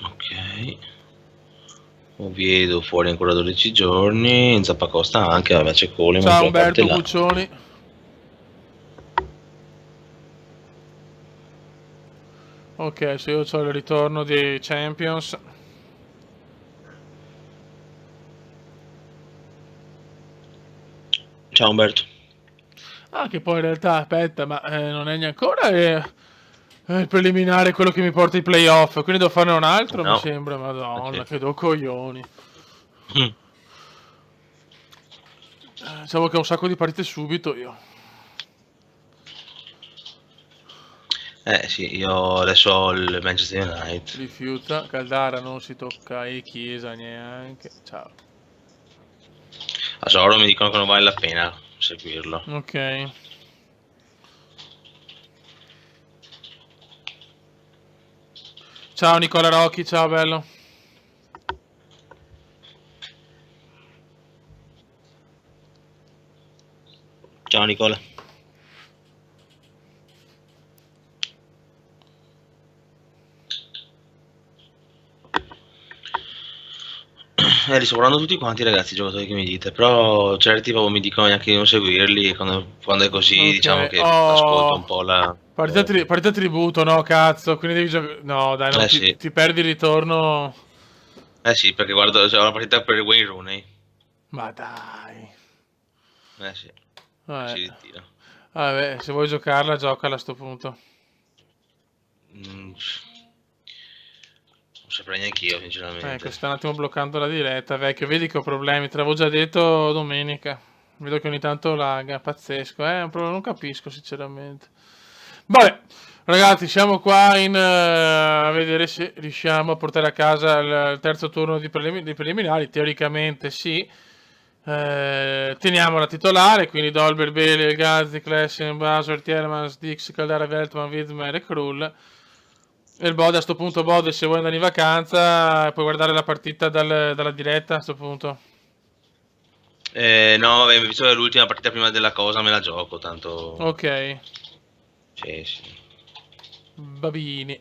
Ok. Oviedo fuori ancora 12 giorni. In Zappacosta anche, vabbè c'è Coleman. Ciao Umberto Buccioni. Ok, se io ho il ritorno di Champions. Ciao Umberto. Che poi in realtà, aspetta, ma non è neanche ancora il preliminare quello che mi porta ai playoff, quindi devo farne un altro, No. mi sembra, madonna, che do coglioni. Diciamo che ho un sacco di partite subito io. Sì, io adesso ho il Manchester United. Rifiuta, Caldara non si tocca e Chiesa neanche, ciao. A Soro mi dicono che non vale la pena seguirlo. Ok. Ciao Nicola Rocchi, ciao bello. Ciao Nicola. Li sto guardando tutti quanti ragazzi i giocatori che mi dite, però certi proprio mi dicono neanche di non seguirli, quando è così Okay. diciamo che ascolto un po' la... Partita tributo, no cazzo, quindi devi giocare... No dai, non sì. ti perdi il ritorno... Sì, perché guardo, c'è una partita per Wayne Rooney. Ma dai. Sì, Vabbè. si ritira. Vabbè, se vuoi giocarla, giocala a sto punto. Non saprei neanche io, sinceramente. Ecco, sta un attimo bloccando la diretta, vecchio. Vedi che ho problemi, te l'avevo già detto domenica. Vedo che ogni tanto lagga, pazzesco, non capisco sinceramente. Vabbè, ragazzi, siamo qua a vedere se riusciamo a portare a casa il terzo turno di preliminari. Teoricamente sì. Teniamo la titolare, quindi Dolber, Bale, Gazzi, Klesen, Basor, Tielemans, Dix, Caldara, Veltman, Widmer e Krull. E il Bode a sto punto, Bode, se vuoi andare in vacanza puoi guardare la partita dalla diretta a sto punto. No, vabbè, visto che è l'ultima partita prima della cosa me la gioco, tanto... Ok. Sì. Babini.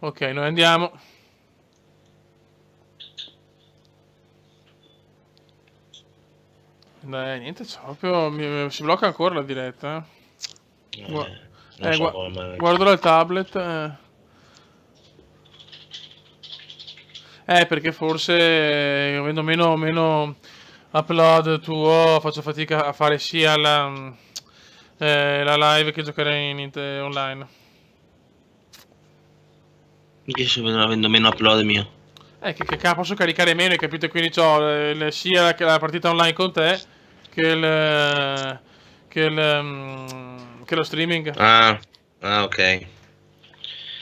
Ok, noi andiamo. Dai, niente, proprio si blocca ancora la diretta. Guardo il tablet. Perché forse avendo meno upload tuo faccio fatica a fare sia la live che giocare online. Che sto avendo meno upload mio? Che posso caricare meno, hai capito? Quindi ho sia la partita online con te che lo streaming. Ah, ok.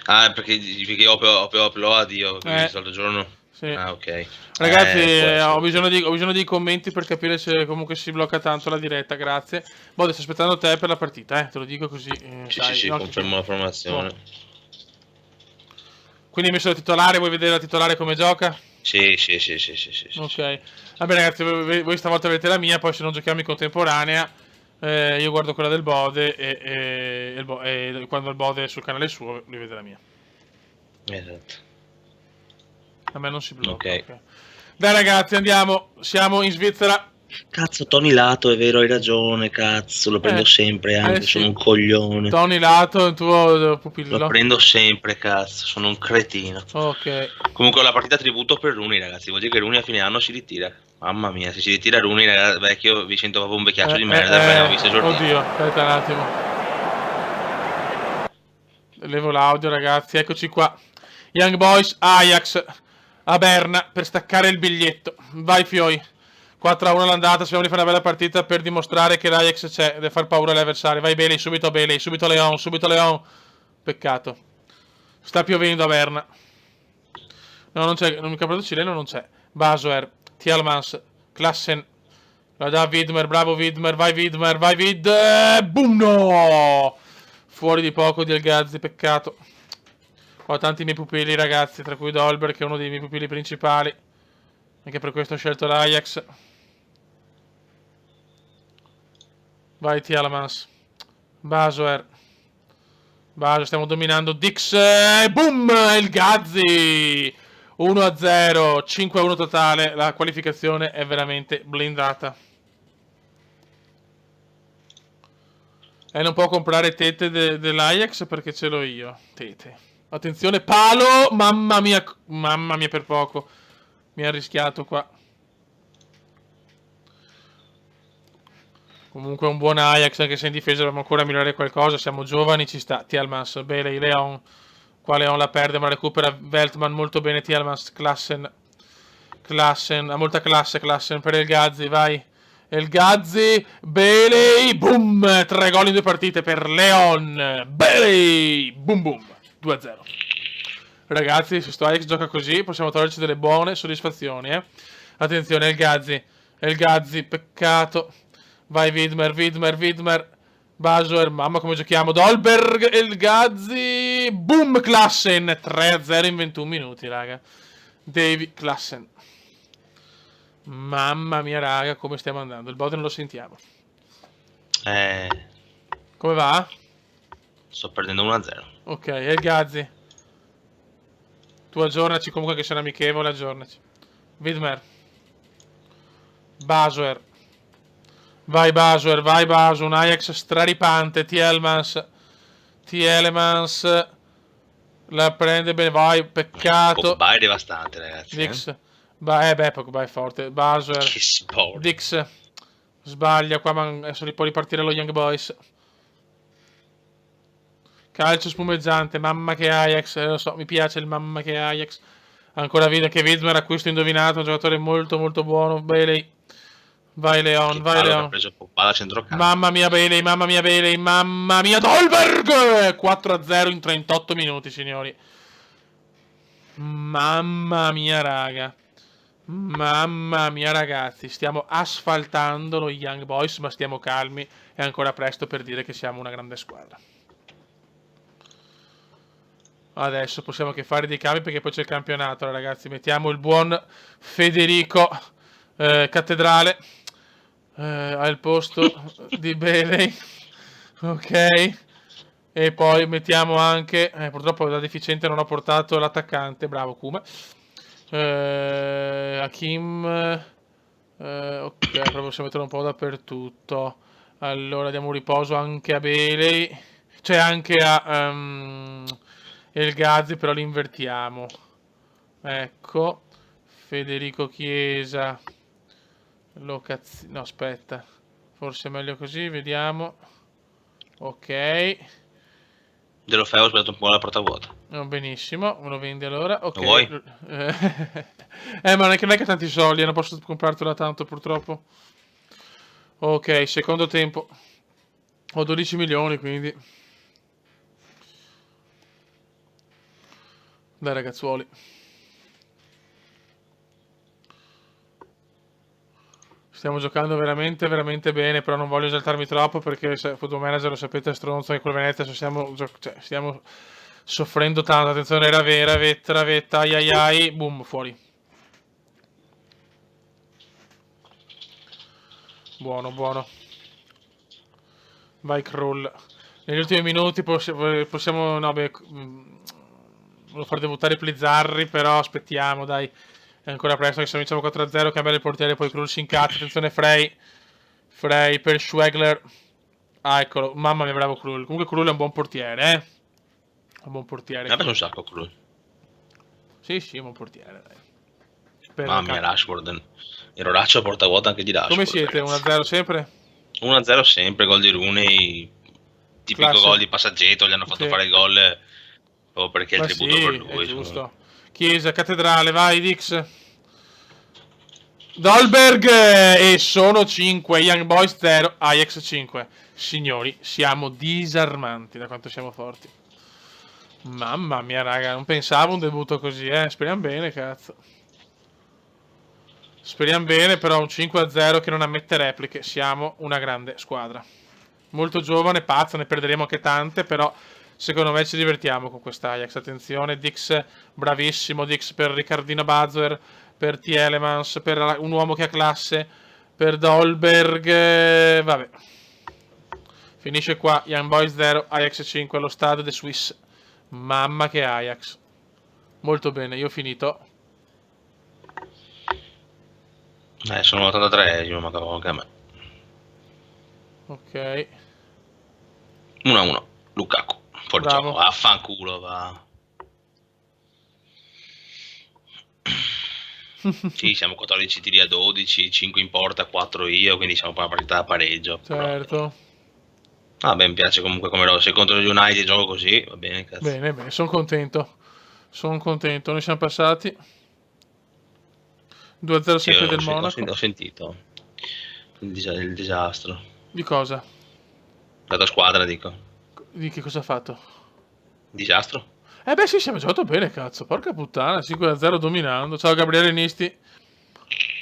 Perché io ho upload io l'altro giorno. Sì. Ah, ok. Ragazzi, ho bisogno di commenti per capire se comunque si blocca tanto la diretta, grazie. Bode, sto aspettando te per la partita, te lo dico così. Sì, confermo la formazione. Quindi hai messo la titolare, vuoi vedere la titolare come gioca? Sì. Ok. Vabbè ragazzi, voi stavolta avete la mia, poi se non giochiamo in contemporanea, Io guardo quella del Bode e quando il Bode è sul canale suo, lui vede la mia. Esatto. A me non si blocca. Ok. Okay. Dai ragazzi, andiamo. Siamo in Svizzera. Cazzo, Tony Lato, è vero, hai ragione, cazzo, lo prendo sempre anche, sì. sono un coglione. Tony Lato, il tuo pupillo. Lo prendo sempre, cazzo, sono un cretino. Ok. Comunque la partita tributo per Rooney, ragazzi, vuol dire che Rooney a fine anno si ritira. Mamma mia, se si ritira Rooney, ragazzi, vecchio, vi sento proprio un vecchiaccio di merda, abbiamo visto esordire. Oddio, aspetta un attimo. Levo l'audio, ragazzi, eccoci qua. Young Boys, Ajax, a Berna, per staccare il biglietto. Vai Fioi. 4-1 l'andata, speriamo di fare una bella partita per dimostrare che l'Ajax c'è, deve far paura agli avversari. Vai Bailey, subito Leon, subito Leon. Peccato. Sta piovendo a Berna. No, non c'è, il campionato cileno non c'è. Basoer, Tielemans, Klassen. La dà Widmer, bravo Widmer, vai Vid. Boom, no! Fuori di poco di El Ghazi, peccato. Ho tanti miei pupilli, ragazzi, tra cui Dolberg, che è uno dei miei pupilli principali. Anche per questo ho scelto l'Ajax. Vai Tielemans. Basoer. Stiamo dominando. Dix. Boom! El Ghazi! 1-0. 5-1 totale. La qualificazione è veramente blindata. E non può comprare tete dell'Ajax perché ce l'ho io. Tete. Attenzione, palo! Mamma mia per poco. Mi ha rischiato qua. Comunque un buon Ajax, anche se in difesa dobbiamo ancora migliorare qualcosa. Siamo giovani, ci sta. Tielemans, Bailey, Leon. Qua Leon la perde, ma la recupera Veltman molto bene. Tielemans, Klassen, ha molta classe Klassen per El Ghazi, vai. El Ghazi, Bailey, boom! 3 gol in 2 partite per Leon. Bailey, boom boom, 2-0. Ragazzi, se sto Ajax gioca così, possiamo toglierci delle buone soddisfazioni, Attenzione, El Ghazi, peccato. Vai Widmer. Basoer, mamma come giochiamo. Dolberg, El Ghazi, boom, Klassen. 3-0 in 21 minuti, raga. Davy Klassen. Mamma mia, raga, come stiamo andando. Il bot non lo sentiamo. Come va? Sto perdendo 1-0. Ok, El Ghazi. Tu aggiornaci comunque che sei un amichevole, aggiornaci. Widmer. Basoer. Vai Basoer, un Ajax straripante. Tielemans la prende bene, vai, peccato. Pogba è devastante, ragazzi. Dix. Pogba è forte. Basoer. Dix. Sbaglia qua, ma adesso li può ripartire lo Young Boys. Calcio spumeggiante, mamma che Ajax, lo so, mi piace il mamma che Ajax. Ancora che Widmer, acquisto indovinato, un giocatore molto molto buono. Bailey. Vai Leon. Preso Pogba centrocampo. Mamma mia Bailey, mamma mia Dolberg! 4-0 in 38 minuti, signori. Mamma mia, raga. Mamma mia, ragazzi. Stiamo asfaltando lo Young Boys, ma stiamo calmi. È ancora presto per dire che siamo una grande squadra. Adesso possiamo che fare dei cambi perché poi c'è il campionato, ragazzi. Mettiamo il buon Federico Cattedrale al posto di Bailey. Ok. E poi mettiamo anche... purtroppo da deficiente non ho portato l'attaccante. Bravo Kuma. Hakim. Ok, però possiamo mettere un po' dappertutto. Allora diamo un riposo anche a Bailey. Cioè anche a El Ghazi, però li invertiamo. Ecco. Federico Chiesa. No, aspetta. Forse è meglio così, vediamo. Ok. Dello Feo ho sbagliato un po' la porta vuota. No, benissimo, me lo vendi allora. Ok. Lo vuoi? Ma non è che ho tanti soldi, non posso comprartela tanto purtroppo. Ok, secondo tempo. Ho 12 milioni, quindi. Dai ragazzuoli. Stiamo giocando veramente, veramente bene, però non voglio esaltarmi troppo perché Football Manager lo sapete è stronzo e con Venezia stiamo soffrendo tanto. Attenzione, era vera, vetta, ai, boom, fuori. Buono. Vai Krul. Negli ultimi minuti possiamo no, beh, volevo far debuttare Plizzarri, però aspettiamo, dai. È ancora presto che se vinciamo 4-0 cambiare il portiere, poi Krul si incazza. Attenzione Frey. Frey per Schwegler. Ah, eccolo. Mamma mia, bravo Krul. Comunque Krul è un buon portiere, Un buon portiere. Mi ha preso un sacco Krul. Sì, è un buon portiere, dai. Mamma mia, Rashford. Il Roraccio a porta vuota anche di Rashford. Come siete? 1-0 sempre? 1-0 sempre, gol di Rooney. Tipico gol di passaggetto, gli hanno fatto fare il gol proprio perché il tributo per lui. È giusto. Chiesa, Cattedrale, vai Dix. Dolberg e sono 5, Young Boys 0, Ajax 5. Signori, siamo disarmanti da quanto siamo forti. Mamma mia, raga, non pensavo un debutto così, Speriamo bene, cazzo. Speriamo bene, però un 5-0 che non ammette repliche. Siamo una grande squadra. Molto giovane, pazza, ne perderemo anche tante, però secondo me ci divertiamo con quest'Ajax. Attenzione, Dix, bravissimo Dix per Riccardino Bazoer, per Tielemans, per un uomo che ha classe, per Dolberg, vabbè. Finisce qua, Young Boys 0, Ajax 5 allo stadio de Suisse. Mamma che Ajax. Molto bene, io ho finito. Sono l'83esimo, mancava anche a me. Ok. 1-1, Lukaku. Fuori gioco, affanculo, va. Sì, siamo 14 tiri a 12, 5 in porta, 4 io, quindi siamo per una partita da pareggio. Certo. Però... mi piace comunque come lo... Se contro gli United gioco così, va bene, cazzo. Bene, sono contento. Noi siamo passati 2-0 sempre del Monaco. Ho sentito il disastro. Di cosa? La tua squadra, dico. Di che cosa ha fatto? Disastro? Beh sì, siamo giocato bene, cazzo. Porca puttana, 5-0 dominando. Ciao Gabriele Nisti.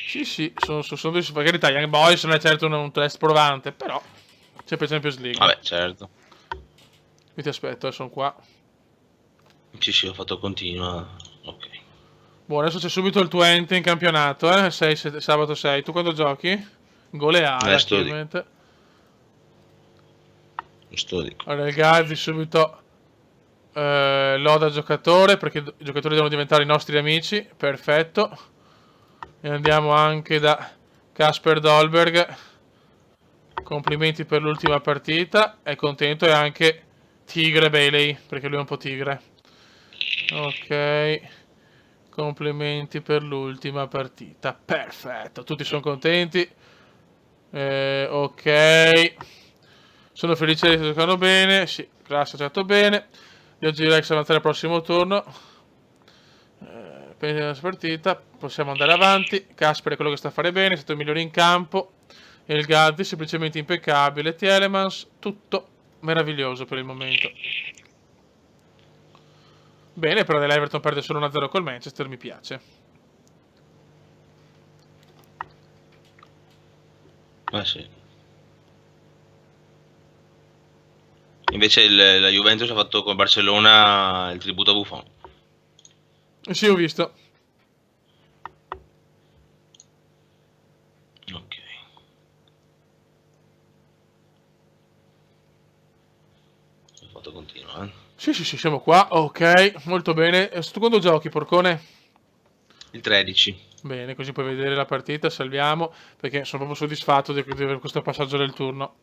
Sì, sono due... Per carità, Young Boys non è certo un test provante, però c'è per Champions League. Vabbè, certo. Io ti aspetto, sono qua. Sì, ho fatto continua. Ok. Buono, adesso c'è subito il 20 in campionato, sabato 6. Tu quando giochi? Goleada, chiaramente. Sto dico. Allora, il Gazzi subito loda giocatore, perché i giocatori devono diventare i nostri amici. Perfetto. E andiamo anche da Kasper Dolberg. Complimenti per l'ultima partita. È contento, e anche Tigre Bailey, perché lui è un po' tigre. Ok. Complimenti per l'ultima partita. Perfetto, tutti sono contenti. Ok. Sono felice che giocano bene. Sì, classe ha giocato bene. Io direi che avanzare al prossimo turno. Per la partita possiamo andare avanti. Kasper è quello che sta a fare bene, è stato il migliore in campo. E il Gazzi semplicemente impeccabile. Tielemans, tutto meraviglioso per il momento. Bene, però dell'Everton perde solo 1-0 col Manchester, mi piace. Sì. Invece la Juventus ha fatto con Barcellona il tributo a Buffon. Sì, ho visto. Ok. Ho fatto continua, Sì, siamo qua. Ok, molto bene. Tu quando giochi, porcone? Il 13. Bene, così puoi vedere la partita, salviamo, perché sono proprio soddisfatto di questo passaggio del turno.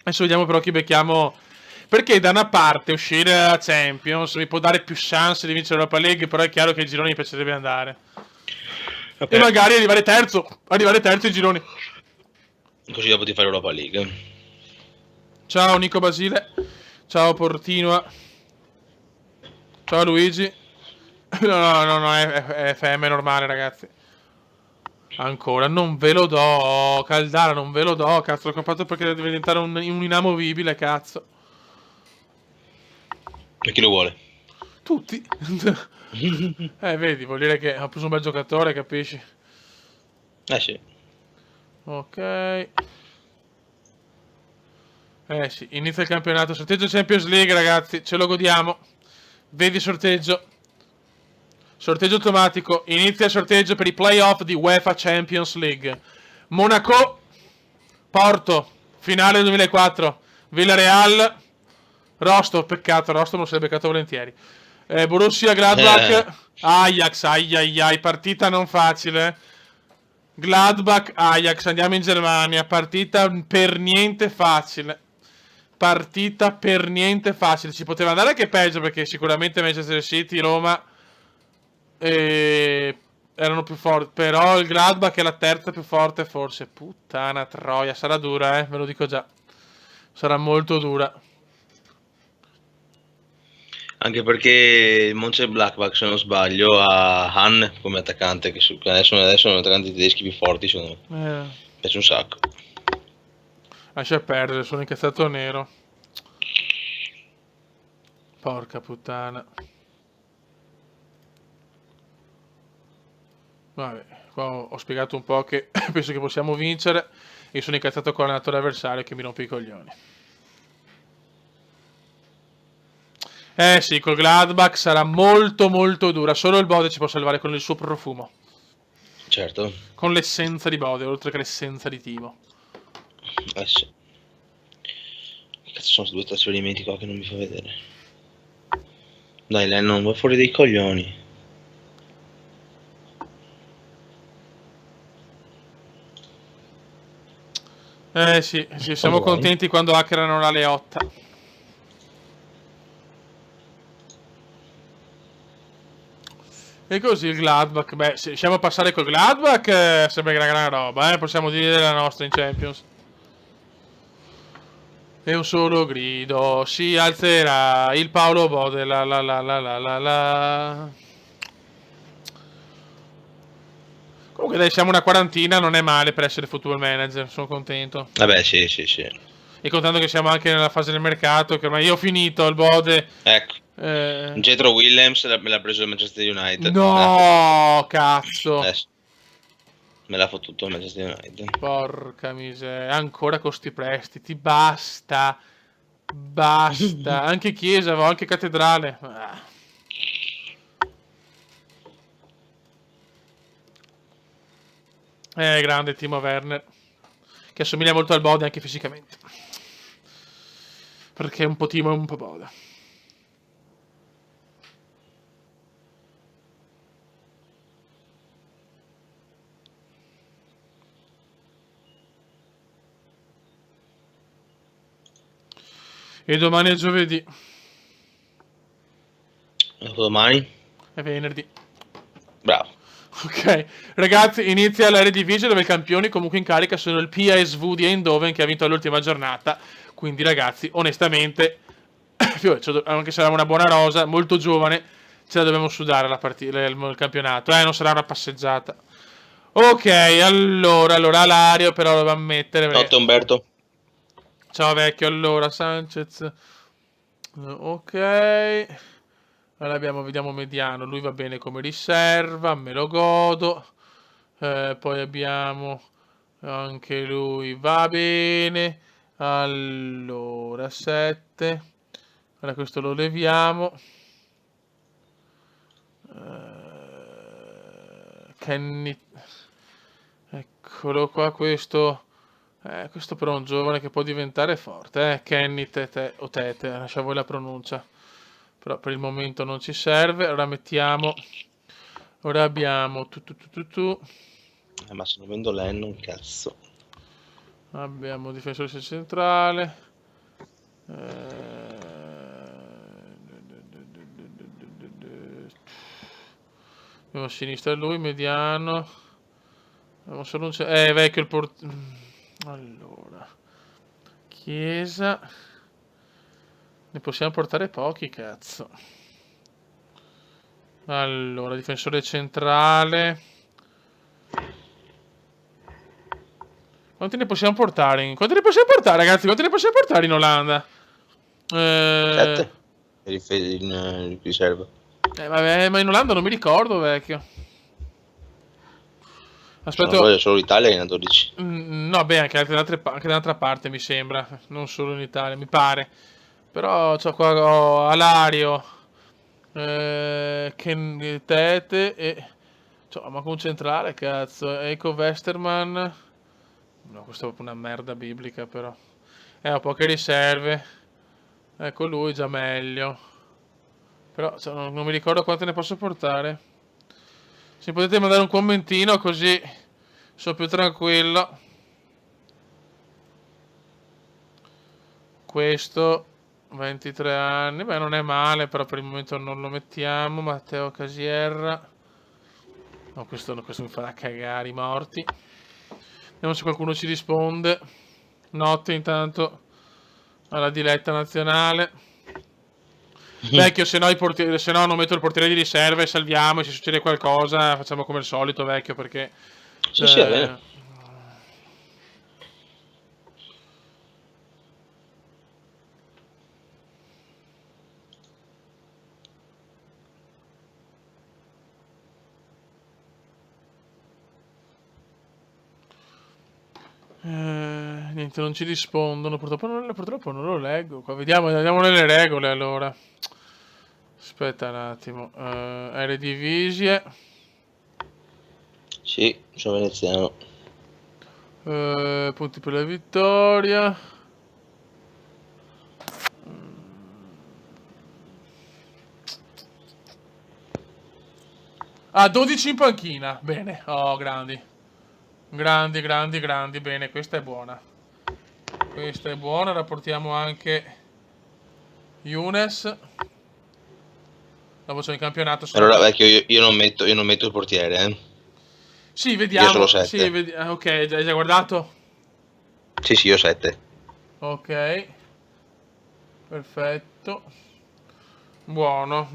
Adesso vediamo però chi becchiamo, perché da una parte uscire dalla Champions mi può dare più chance di vincere l'Europa League, però è chiaro che il girone mi piacerebbe andare. Vabbè. E magari arrivare terzo ai gironi. Così dopo ti fai l'Europa League. Ciao Nico Basile, ciao Portinua, ciao Luigi. No, è FM normale, ragazzi. Ancora, non ve lo do, Caldara, non ve lo do, cazzo, l'ho comprato perché deve diventare un inamovibile, cazzo. E chi lo vuole? Tutti. Vedi, vuol dire che ha preso un bel giocatore, capisci? Sì. Ok. Sì, inizia il campionato, sorteggio Champions League, ragazzi, ce lo godiamo. Vedi sorteggio. Sorteggio automatico, inizia il sorteggio per i playoff di UEFA Champions League. Monaco, Porto, finale 2004. Villarreal, Rostov, peccato, Rostov non sarebbe beccato volentieri. Borussia Gladbach, Ajax, ai, partita non facile. Gladbach, Ajax, andiamo in Germania, partita per niente facile. Partita per niente facile. Ci poteva andare anche peggio perché sicuramente Manchester City, Roma erano più forti. Però il Gladbach è la terza più forte forse. Puttana troia, sarà dura, ve lo dico già. Sarà molto dura. Anche perché il Mönchengladbach, se non sbaglio, ha Han come attaccante, che adesso sono attaccanti tedeschi più forti, secondo me. Mi piace un sacco. Lascia perdere, sono incazzato nero. Porca puttana. Vabbè, qua ho spiegato un po' che penso che possiamo vincere. E sono incazzato con l'allenatore avversario che mi rompe i coglioni. Sì, col Gladbach sarà molto molto dura. Solo il Bode ci può salvare con il suo profumo. Certo. Con l'essenza di Bode, oltre che l'essenza di Timo. Sì. Cazzo, sono due trasferimenti qua che non mi fa vedere. Dai Lennon, vai fuori dei coglioni. Sì, siamo contenti quando hackerano la Leotta. E così il Gladbach, beh, se riusciamo a passare col Gladbach sembra una gran roba, possiamo dire la nostra in Champions. E un solo grido si alzerà il Paolo Bode, la. Comunque dai, siamo una quarantina, non è male per essere football manager, sono contento. Vabbè, sì. E contando che siamo anche nella fase del mercato, che ormai io ho finito il Bode. Ecco. Jetro Williams me l'ha preso il Manchester United. No, cazzo. Me l'ha fottuto il Manchester United. Porca miseria, ancora con sti prestiti, basta. Anche Chiesa, anche Cattedrale. Grande Timo Werner, che assomiglia molto al Bode anche fisicamente. Perché è un po' Timo e un po' Bode. E domani è giovedì. Domani? È venerdì. Bravo. Ok, ragazzi, inizia la Eredivisie dove i campioni comunque in carica sono il PSV di Eindhoven che ha vinto l'ultima giornata. Quindi ragazzi, onestamente, anche se aveva una buona rosa, molto giovane, ce la dobbiamo sudare la partita, il campionato. Non sarà una passeggiata. Ok, allora Alario però lo dobbiamo mettere. Notte Umberto. Ciao vecchio, allora Sanchez. Ok. Allora vediamo mediano, lui va bene come riserva, me lo godo. Poi abbiamo anche lui, va bene. Allora 7. Allora questo lo leviamo. Kenny. Eccolo qua, questo però è un giovane che può diventare forte. Kenny Tete o Tete, lascia voi la pronuncia. Però per il momento non ci serve. Ora mettiamo. Ora abbiamo Ma sto vendo Lennon, cazzo. Abbiamo difensore centrale. Abbiamo a sinistra lui, mediano. Abbiamo solo un vecchio il allora. Chiesa. Ne possiamo portare pochi, cazzo. Allora, difensore centrale. Quanti ne possiamo portare? Quanti ne possiamo portare, ragazzi? Quanti ne possiamo portare in Olanda? 7. In riserva. Vabbè, ma in Olanda non mi ricordo, vecchio. Aspetta. Solo l'Italia è in 12. No, beh, anche dall'altra parte mi sembra. Non solo in Italia, mi pare. Però c'ho qua Alario, Tete e... ma con un centrale, cazzo. Eiko Westerman. No, questa è proprio una merda biblica, però. Ho poche riserve. Ecco lui, già meglio. Però cioè, non mi ricordo quante ne posso portare. Se potete mandare un commentino così sono più tranquillo. Questo 23 anni, beh non è male, però per il momento non lo mettiamo. Matteo Casierra. No, questo mi farà cagare i morti. Vediamo se qualcuno ci risponde. Notte intanto alla diretta nazionale. Vecchio, se no non metto il portiere di riserva e salviamo. E se succede qualcosa facciamo come al solito, vecchio, perché... Sì, sì, va bene. Niente, non ci rispondono. Purtroppo non lo leggo. Qua, vediamo nelle regole allora. Aspetta un attimo. Eredivisie. Sì, sono veneziano. Punti per la vittoria. Ah, 12 in panchina. Bene. Oh, grandi. Grandi. Bene, questa è buona. Questa è buona. Rapportiamo anche Younes. Dopo c'è il campionato. Allora, vecchio, io non metto il portiere, Sì, vediamo. Io solo 7. Sì, ok, hai già guardato? Sì, io 7. Ok. Perfetto. Buono.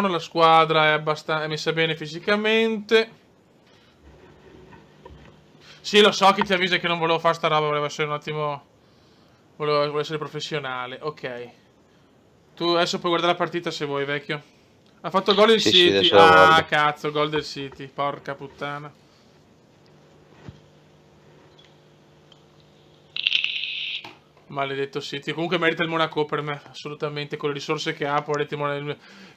La squadra è messa bene fisicamente. Sì, lo so che ti avvisa che non volevo fare sta roba, volevo essere un attimo... Volevo essere professionale, ok. Tu adesso puoi guardare la partita se vuoi, vecchio. Ha fatto gol il City. Sì, Ah, cazzo, gol del City. Porca puttana. Maledetto City. Comunque merita il Monaco per me, assolutamente. Con le risorse che ha, poi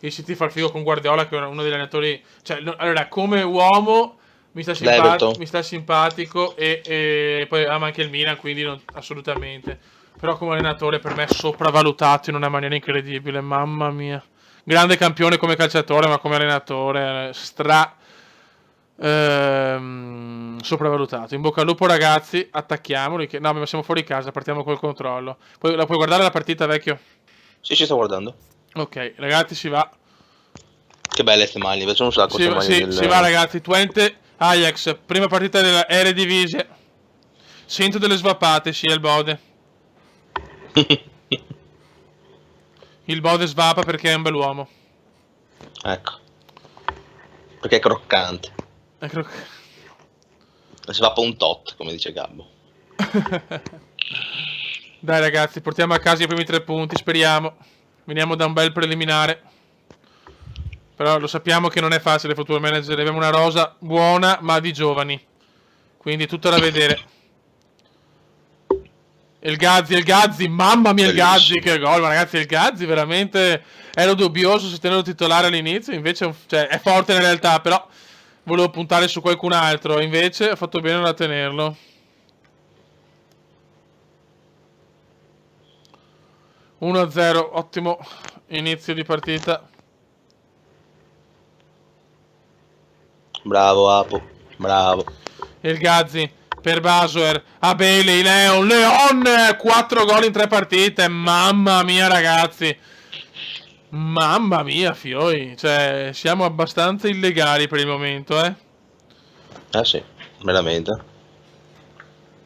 il City fa il figo con Guardiola, che è uno degli allenatori... Cioè, allora, come uomo mi sta simpatico e poi ama anche il Milan, quindi assolutamente. Però come allenatore per me è sopravvalutato in una maniera incredibile, mamma mia. Grande campione come calciatore, ma come allenatore sopravvalutato. In bocca al lupo ragazzi, attacchiamoli. No, ma siamo fuori casa, partiamo col controllo. La puoi guardare la partita, vecchio? Sì, ci sto guardando. Ok, ragazzi, si va. Che belle ste maglie, facciamo un sacco queste maglie. Si va ragazzi, Twente Ajax, prima partita della Eredivisie. Sento delle svappate, sì, il Bode. Il Bode svapa perché è un bell'uomo. Ecco. Perché è croccante. È croccante. Svapa un tot, come dice Gabbo. Dai ragazzi, portiamo a casa i primi 3 punti, speriamo. Veniamo da un bel preliminare. Però lo sappiamo che non è facile Football Manager. Abbiamo una rosa buona, ma di giovani. Quindi tutto da vedere. Il Gazzi, mamma mia, bellissimo. Il Gazzi, che gol, ma ragazzi, il Gazzi veramente ero dubbioso se tenerlo titolare all'inizio, invece è forte in realtà, però volevo puntare su qualcun altro, invece ha fatto bene a tenerlo. – 1-0, ottimo inizio di partita. Bravo Apo, bravo. Il Gazzi per Basuer a Bailey, Leon 4 gol in 3 partite, mamma mia ragazzi, mamma mia fioi, cioè siamo abbastanza illegali per il momento, sì, veramente.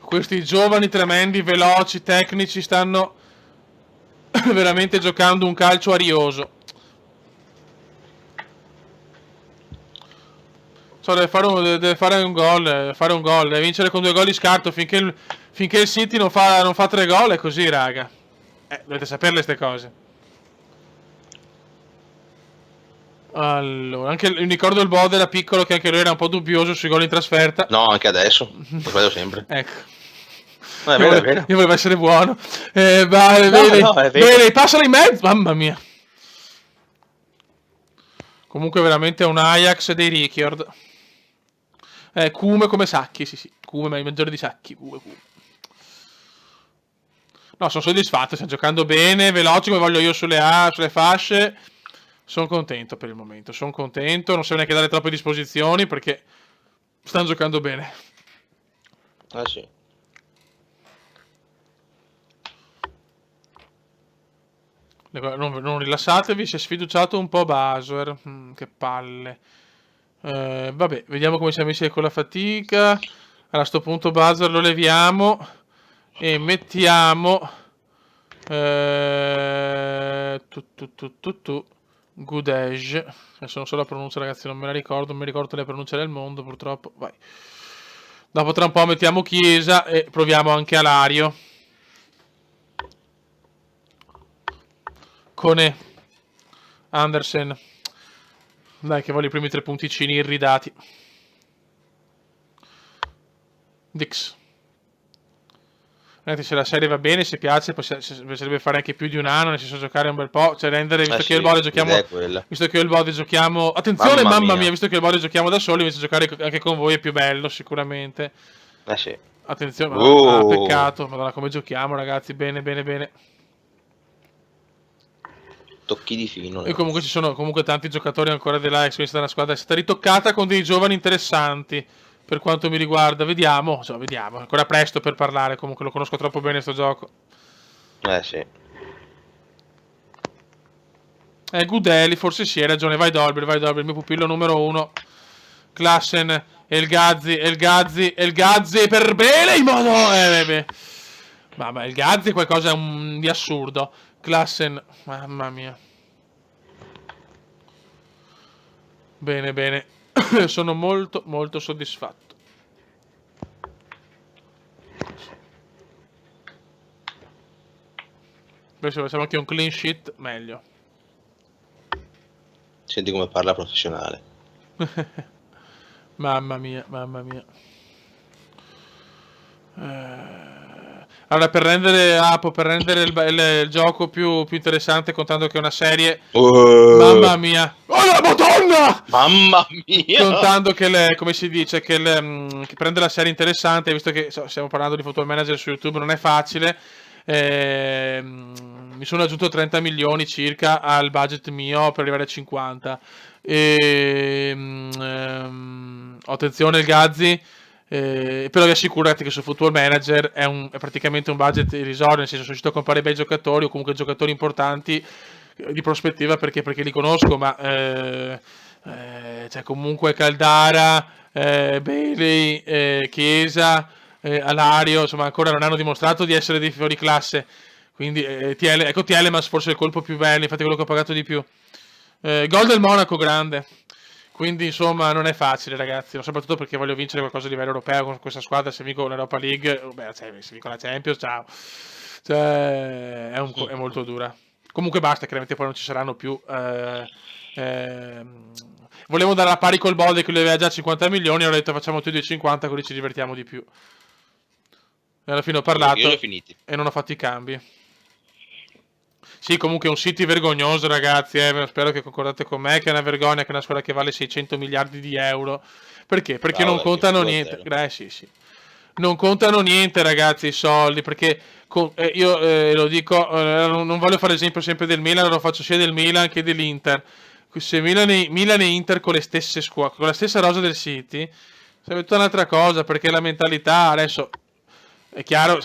Questi giovani tremendi, veloci, tecnici stanno veramente giocando un calcio arioso. Deve fare un gol, deve vincere con 2 gol di scarto finché il City non fa 3 gol, è così raga. Dovete saperle ste cose. Allora, mi ricordo il Bode da piccolo che anche lui era un po' dubbioso sui gol in trasferta. No, anche adesso, lo sbaglio sempre. Ecco. È vero. Io volevo essere buono. Bene, passala in mezzo, mamma mia. Comunque veramente è un Ajax dei Richiord. Cume come Sacchi, sì. Cume, ma il maggiore di Sacchi. Cume. No, sono soddisfatto, stiamo giocando bene, veloci come voglio io sulle fasce. Sono contento per il momento, sono contento, non serve neanche dare troppe disposizioni perché stanno giocando bene. Ah sì. Non rilassatevi, si è sfiduciato un po' Basuer. Che palle. Vabbè, vediamo come siamo messi con la fatica. A sto punto Buzzer lo leviamo e mettiamo Good Age. Adesso non so la pronuncia, ragazzi, non me la ricordo, non mi ricordo le pronunce del mondo, purtroppo. Vai. Dopo tra un po' mettiamo Chiesa e proviamo anche Alario. Cone Andersen. Dai, che voglio i primi 3 punticini irridati. Dix. Se la serie va bene, se piace, piacerebbe fare anche più di un anno, nel senso giocare un bel po', cioè rendere, visto che io e il Bode giochiamo, attenzione, mamma mia, visto che il Bode giochiamo da soli, invece giocare anche con voi è più bello sicuramente. Sì. Attenzione, peccato, madonna come giochiamo ragazzi, bene bene bene. Tocchi di fino. E comunque ci sono comunque tanti giocatori ancora della esperienza della squadra, è stata ritoccata con dei giovani interessanti. Per quanto mi riguarda, vediamo, vediamo, ancora presto per parlare, comunque lo conosco troppo bene sto gioco. Sì. Gudeli, forse sì, hai ragione, vai Dolber, il mio pupillo numero 1. Klassen, El Gazzi, per bene in modo... Mamma, El Gazzi è qualcosa di assurdo. Klassen, mamma mia. Bene, bene. Sono molto molto soddisfatto. Poi se facciamo anche un clean sheet meglio. Senti come parla professionale. Mamma mia, mamma mia. Allora, per rendere il gioco più interessante, contando che è una serie, mamma mia, oh la madonna, mamma mia, contando che come si dice, che prende la serie interessante, visto che stiamo parlando di Football Manager su YouTube, non è facile. Mi sono aggiunto 30 milioni circa al budget mio per arrivare a 50. Attenzione il Gazzi. Però vi assicurate che su Football Manager è praticamente un budget irrisorio, nel senso sono riuscito a comprare bei giocatori o comunque giocatori importanti di prospettiva perché li conosco, ma cioè comunque Caldara, Bailey, Chiesa, Alario, insomma ancora non hanno dimostrato di essere dei fuori classe, quindi Tielemans forse è il colpo più bello, infatti quello che ho pagato di più. Gol del Monaco grande. Quindi insomma non è facile ragazzi, soprattutto perché voglio vincere qualcosa a livello europeo con questa squadra. Se vinco l'Europa League, se vinco la Champions, ciao. Cioè, è molto dura. Comunque basta, chiaramente poi non ci saranno più. Volevo dare a pari col Bolde che lui aveva già 50 milioni, ho detto facciamo tutti 50 così ci divertiamo di più. E alla fine ho parlato e non ho fatto i cambi. Sì, comunque è un City vergognoso, ragazzi. Spero che concordate con me che è una vergogna, che è una squadra che vale 600 miliardi di euro. Perché? Perché non contano niente. Sì. Non contano niente, ragazzi, i soldi. Perché io lo dico, non voglio fare esempio sempre del Milan, lo faccio sia del Milan che dell'Inter. Se Milan e Inter con le stesse squadre, con la stessa rosa del City, sarebbe tutta un'altra cosa. Perché la mentalità adesso. È chiaro,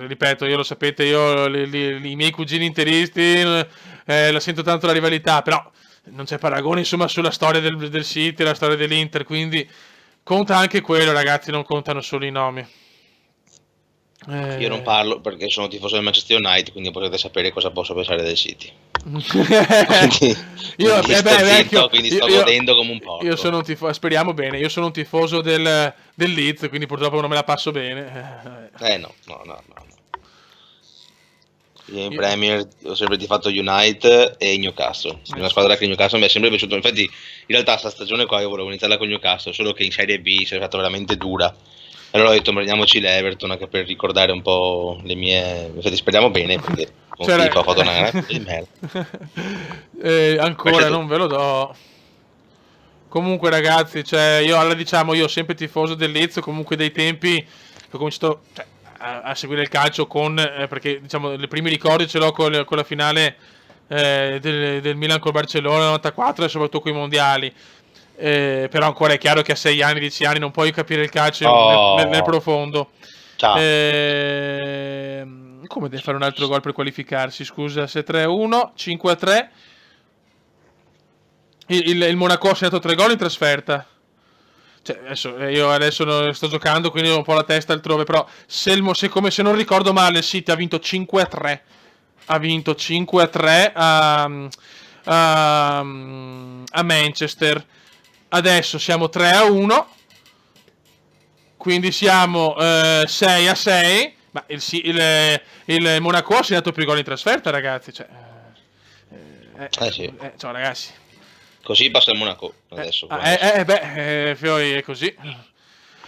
ripeto, io lo sapete, io i miei cugini interisti la sento tanto la rivalità, però non c'è paragone insomma sulla storia del City, la storia dell'Inter, quindi conta anche quello ragazzi, non contano solo i nomi. Io non parlo perché sono tifoso del Manchester United, quindi potete sapere cosa posso pensare del City. quindi sto godendo come un porco. Io sono un tifoso, speriamo bene, io sono un tifoso del Leeds, quindi purtroppo non me la passo bene. No. Io in Premier ho sempre tifato United e Newcastle. Una squadra che Newcastle mi è sempre piaciuto. Infatti, in realtà, questa stagione qua io volevo iniziarla con Newcastle, solo che in Serie B si è fatta veramente dura. Allora ho detto prendiamoci l'Everton anche per ricordare un po' le mie. Infatti speriamo bene perché con FIFA ho fatto una di merda. Ancora non ve lo do. Comunque ragazzi, cioè io ho sempre tifoso del Leeds, comunque dei tempi che ho cominciato, a seguire il calcio perché diciamo i primi ricordi ce l'ho con la finale del Milan col Barcellona 94 e soprattutto con i mondiali. Però ancora è chiaro che a 6 anni, 10 anni non puoi capire il calcio nel profondo. Come deve fare un altro gol per qualificarsi? Scusa, 6-3-1, 5-3. Il Monaco ha segnato 3 gol in trasferta. Cioè, io adesso sto giocando, quindi ho un po' la testa altrove. Però se non ricordo male, il City ha vinto 5-3. Ha vinto 5-3 a Manchester. Adesso siamo 3-1. Quindi siamo 6-6. Ma il Monaco ha segnato più gol in trasferta, ragazzi. Cioè, sì. Ciao, ragazzi. Così passa il Monaco adesso. Fiori è così.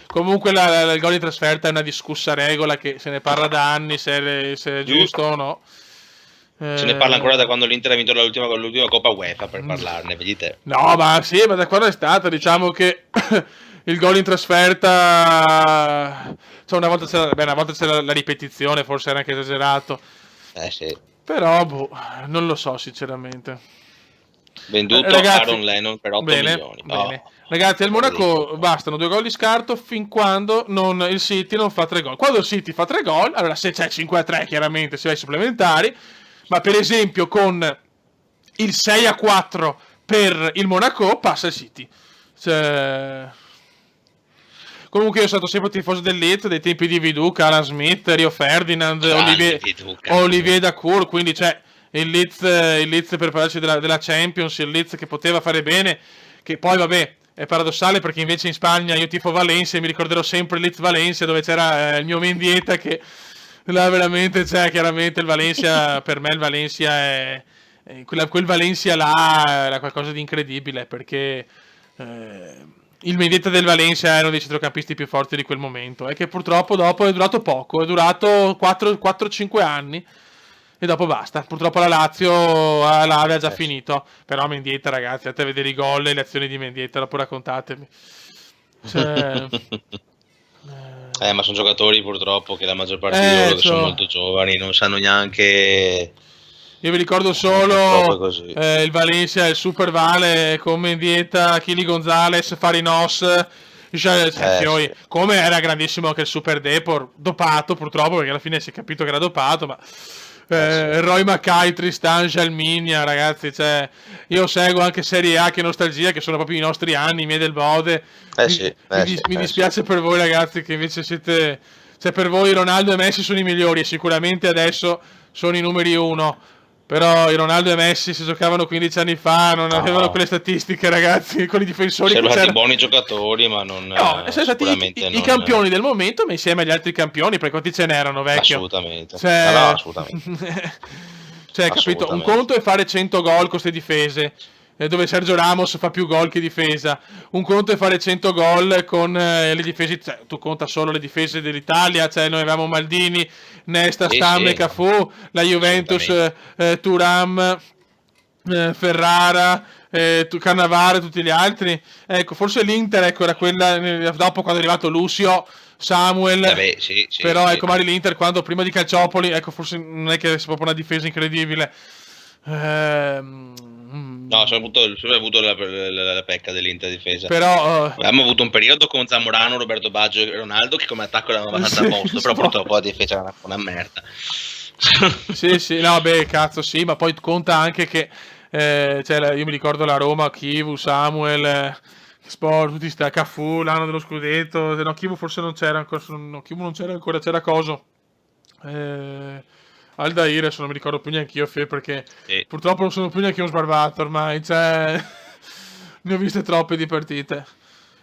Comunque il gol in trasferta è una discussa regola che se ne parla da anni se è giusto o no. Se ne parla ancora da quando l'Inter ha vinto l'ultima Coppa UEFA, per parlarne, vedete? No, ma sì, ma da quando è stata, diciamo che il gol in trasferta, cioè una volta c'era la ripetizione, forse era anche esagerato. Sì. Però, non lo so sinceramente. Venduto Aaron Lennon per 8 milioni. Bene. Ragazzi, al Monaco bastano 2 gol di scarto fin quando il City non fa 3 gol. Quando il City fa 3 gol, allora se c'è 5-3 chiaramente si va ai supplementari. Ma per esempio con il 6-4 per il Monaco passa il City. Comunque io sono stato sempre tifoso del Leeds dei tempi di Viduc, Alan Smith, Rio Ferdinand, Olivier Dacour, quindi il Leeds per parlarci della Champions, il Leeds che poteva fare bene, che poi vabbè è paradossale perché invece in Spagna io tifo Valencia e mi ricorderò sempre il Leeds Valencia dove c'era il mio Mendieta che là veramente chiaramente il Valencia, per me il Valencia è quel Valencia là era qualcosa di incredibile perché il Mendieta del Valencia era uno dei centrocampisti più forti di quel momento e che purtroppo dopo è durato poco, è durato 4-5 anni e dopo basta. Purtroppo la Lazio aveva già finito, però Mendieta, ragazzi, andate a vedere i gol e le azioni di Mendieta, dopo raccontatemi. Ma sono giocatori purtroppo che la maggior parte di loro che sono molto giovani non sanno neanche. Io vi ricordo solo il Valencia, il Super Vale con Mendieta, Chili Gonzalez, Farinos, come era grandissimo anche il Super Depor, dopato purtroppo perché alla fine si è capito che era dopato, ma Roy Mackay, Tristan, Jalminia, ragazzi, io seguo anche Serie A, che nostalgia, che sono proprio i nostri anni, i miei del Bode. Mi dispiace per voi, ragazzi, che invece siete, per voi Ronaldo e Messi sono i migliori e sicuramente adesso sono i numeri 1. Però i Ronaldo e Messi si giocavano 15 anni fa, non avevano quelle statistiche, ragazzi, con i difensori. C'erano stati buoni giocatori, ma non. No, sono stati i campioni del momento, ma insieme agli altri campioni, perché quanti ce n'erano, vecchio? Assolutamente. Assolutamente. Capito? Un conto è fare 100 gol con queste difese, dove Sergio Ramos fa più gol che difesa. Un conto è fare 100 gol con le difese, tu conta solo le difese dell'Italia, noi avevamo Maldini, Nesta, Stamme, Cafu, la Juventus, Thuram, Ferrara, Cannavaro, tutti gli altri. Ecco, forse l'Inter era quella dopo quando è arrivato Lucio, Samuel, però ecco, magari l'Inter quando prima di Calciopoli, ecco, forse non è che sia proprio una difesa incredibile. No, sempre avuto la pecca dell'Inter difesa. Però abbiamo avuto un periodo con Zamorano, Roberto Baggio e Ronaldo che come attacco eravamo abbastanza a posto, però purtroppo la difesa era una merda. sì, no, cazzo, sì, ma poi conta anche che io mi ricordo la Roma, Chivu, Samuel, Sport, tutti sta Cafu, l'anno dello scudetto. No, Chivu forse non c'era ancora, c'era Coso. Aldair, adesso non mi ricordo più neanche io, perché purtroppo non sono più neanche uno sbarbato ormai, ne ho viste troppe di partite.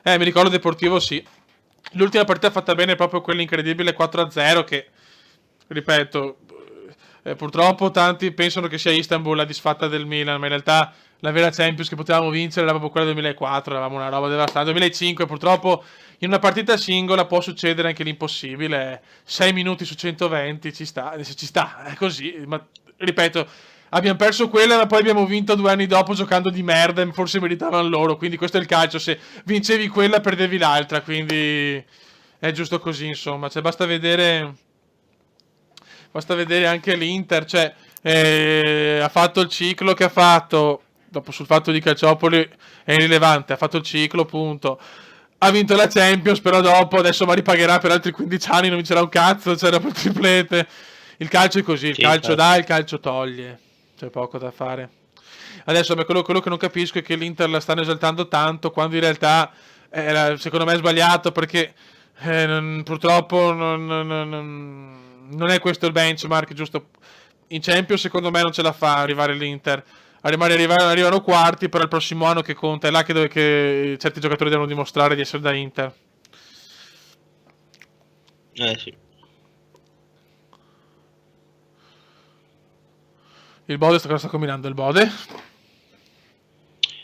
Mi ricordo Deportivo, sì. L'ultima partita fatta bene è proprio quella incredibile 4-0 che, ripeto, purtroppo tanti pensano che sia Istanbul la disfatta del Milan, ma in realtà la vera Champions che potevamo vincere era proprio quella del 2004, eravamo una roba devastante. 2005 purtroppo in una partita singola può succedere anche l'impossibile, 6 minuti su 120 ci sta, è così, ma ripeto, abbiamo perso quella ma poi abbiamo vinto 2 anni dopo giocando di merda e forse meritavano loro, quindi questo è il calcio, se vincevi quella perdevi l'altra, quindi è giusto così, insomma, basta vedere basta vedere anche l'Inter, cioè ha fatto il ciclo che ha fatto, dopo sul fatto di Calciopoli è irrilevante, ha fatto il ciclo, punto. Ha vinto la Champions, però dopo adesso ma ripagherà per altri 15 anni, non vincerà un cazzo, c'era per triplete. Il calcio è così, il calcio dà, il calcio toglie, c'è poco da fare. Adesso quello che non capisco è che l'Inter la stanno esaltando tanto, quando in realtà secondo me è sbagliato, perché purtroppo non è questo il benchmark giusto. In Champions secondo me non ce la fa arrivare l'Inter. Arrivano quarti, però il prossimo anno che conta è là che certi giocatori devono dimostrare di essere da Inter. Sì. Il Bode cosa sta combinando il Bode?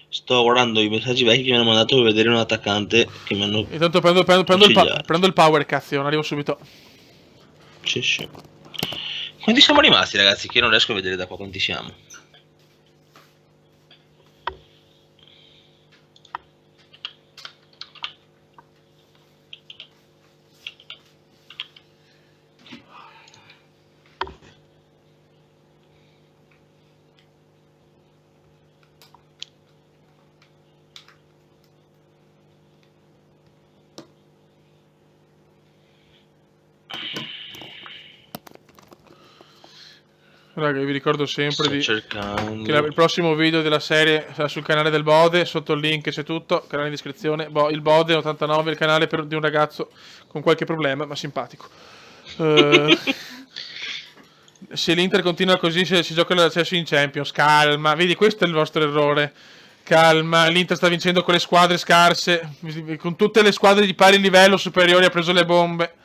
Sto guardando i messaggi vecchi che mi hanno mandato per vedere un attaccante che mi hanno... Intanto prendo il power, cazzo, non arrivo subito. Sì. Quanti siamo rimasti, ragazzi? Che io non riesco a vedere da qua quanti siamo. Raga, io vi ricordo sempre che cercando... il prossimo video della serie sarà sul canale del Bode, sotto il link c'è tutto, canale in descrizione. Il Bode 89, il canale di un ragazzo con qualche problema, ma simpatico. Se l'Inter continua così, se si gioca l'accesso in Champions, calma, vedi, questo è il vostro errore. Calma, l'Inter sta vincendo con le squadre scarse, con tutte le squadre di pari livello superiori ha preso le bombe.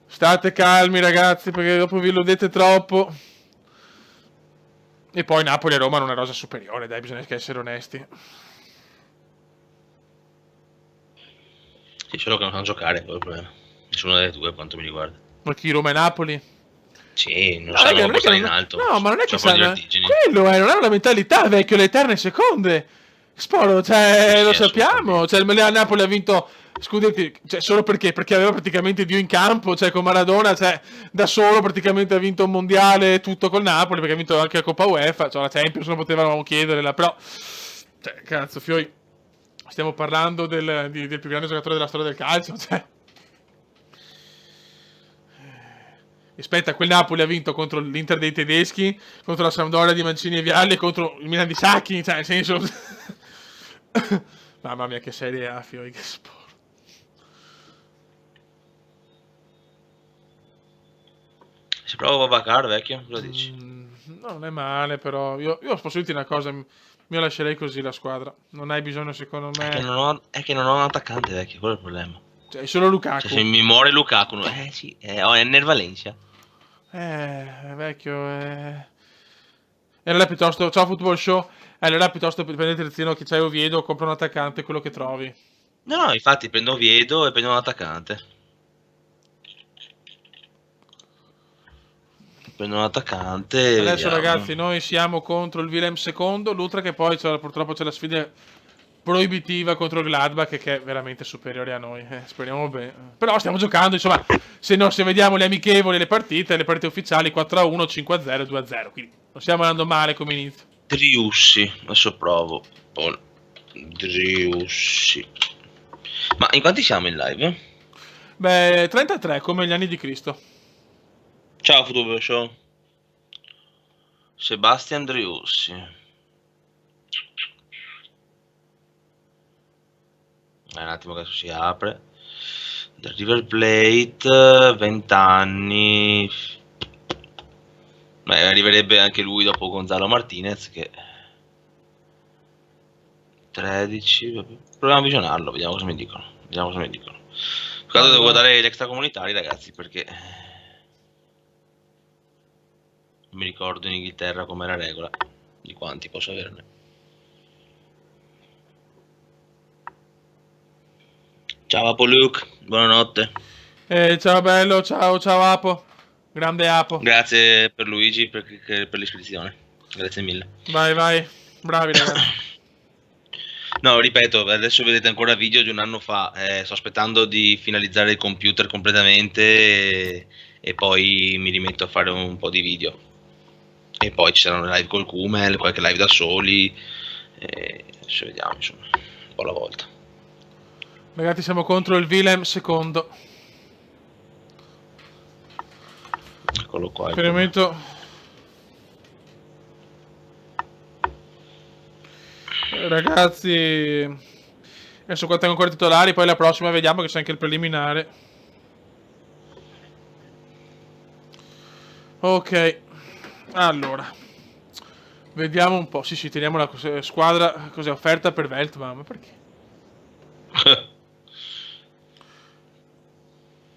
State calmi, ragazzi, perché dopo vi illudete troppo. E poi Napoli e Roma hanno una rosa superiore, dai, bisogna essere onesti. Sì, solo che non sanno giocare, quello è il problema. Nessuna delle due, quanto mi riguarda. Ma chi, Roma e Napoli? Sì, non sanno portare in alto. No, ma non è che sanno. Quello non è una mentalità, vecchio, le eterne seconde. Sporo, cioè, lo sappiamo. Cioè, il Napoli ha vinto scudetti, cioè, solo perché aveva praticamente Dio in campo, cioè con Maradona, cioè da solo praticamente ha vinto un mondiale tutto col Napoli, perché ha vinto anche la Coppa UEFA, cioè la Champions non potevamo chiederla, però cioè cazzo, Fioi, stiamo parlando del più grande giocatore della storia del calcio, cioè. Aspetta, quel Napoli ha vinto contro l'Inter dei tedeschi, contro la Sampdoria di Mancini e Vialli, contro il Milan di Sacchi, cioè nel senso mamma mia che serie A, Fioi, che sport. Si prova Babacar, vecchio? Cosa dici? No, non è male, però io posso dirti una cosa, mi lascerei così la squadra. Non hai bisogno, secondo me. È che non ho un attaccante, vecchio, quello è il problema. Cioè, è solo Lukaku. Cioè, se mi muore Lukaku, sì, è nel Valencia. Vecchio, allora piuttosto, ciao Football Show, allora piuttosto prendete il terzino che c'hai Oviedo, compra un attaccante, quello che trovi. No, infatti prendo Oviedo e prendo un attaccante. Prendo un attaccante. Adesso vediamo. Ragazzi, noi siamo contro il Willem II, l'Ultra che poi purtroppo c'è la sfida proibitiva contro il Gladbach che è veramente superiore a noi, speriamo bene. Però stiamo giocando, insomma, se vediamo le amichevoli, le partite ufficiali 4-1, 5-0, 2-0, quindi non stiamo andando male come inizio. Driussi, adesso provo. Driussi. Ma in quanti siamo in live? Beh, 33, come gli anni di Cristo. Ciao Football Show. Sebastian Driussi. Un attimo che adesso si apre. The River Plate, 20 anni. Beh, arriverebbe anche lui dopo Gonzalo Martinez che 13. Proviamo a visionarlo, vediamo cosa mi dicono. Qua devo guardare gli extracomunitari, ragazzi, perché non mi ricordo in Inghilterra com'è la regola di quanti posso averne. Ciao Apo Luke, buonanotte. Ciao bello, ciao Apo. Grande Apo. Grazie per Luigi per l'iscrizione. Grazie mille. Vai, bravi ragazzi. No, ripeto, adesso vedete ancora video di un anno fa. Sto aspettando di finalizzare il computer completamente e poi mi rimetto a fare un po' di video. E poi ci saranno le live col Kumel, qualche live da soli, e adesso vediamo, insomma, un po' alla volta. Ragazzi, siamo contro il Willem secondo. Eccolo qua. Per il momento... Ragazzi, adesso qua tengo ancora i titolari, poi la prossima vediamo che c'è anche il preliminare. Ok, allora, vediamo un po'. Sì, teniamo la squadra così offerta per Veltman, ma perché?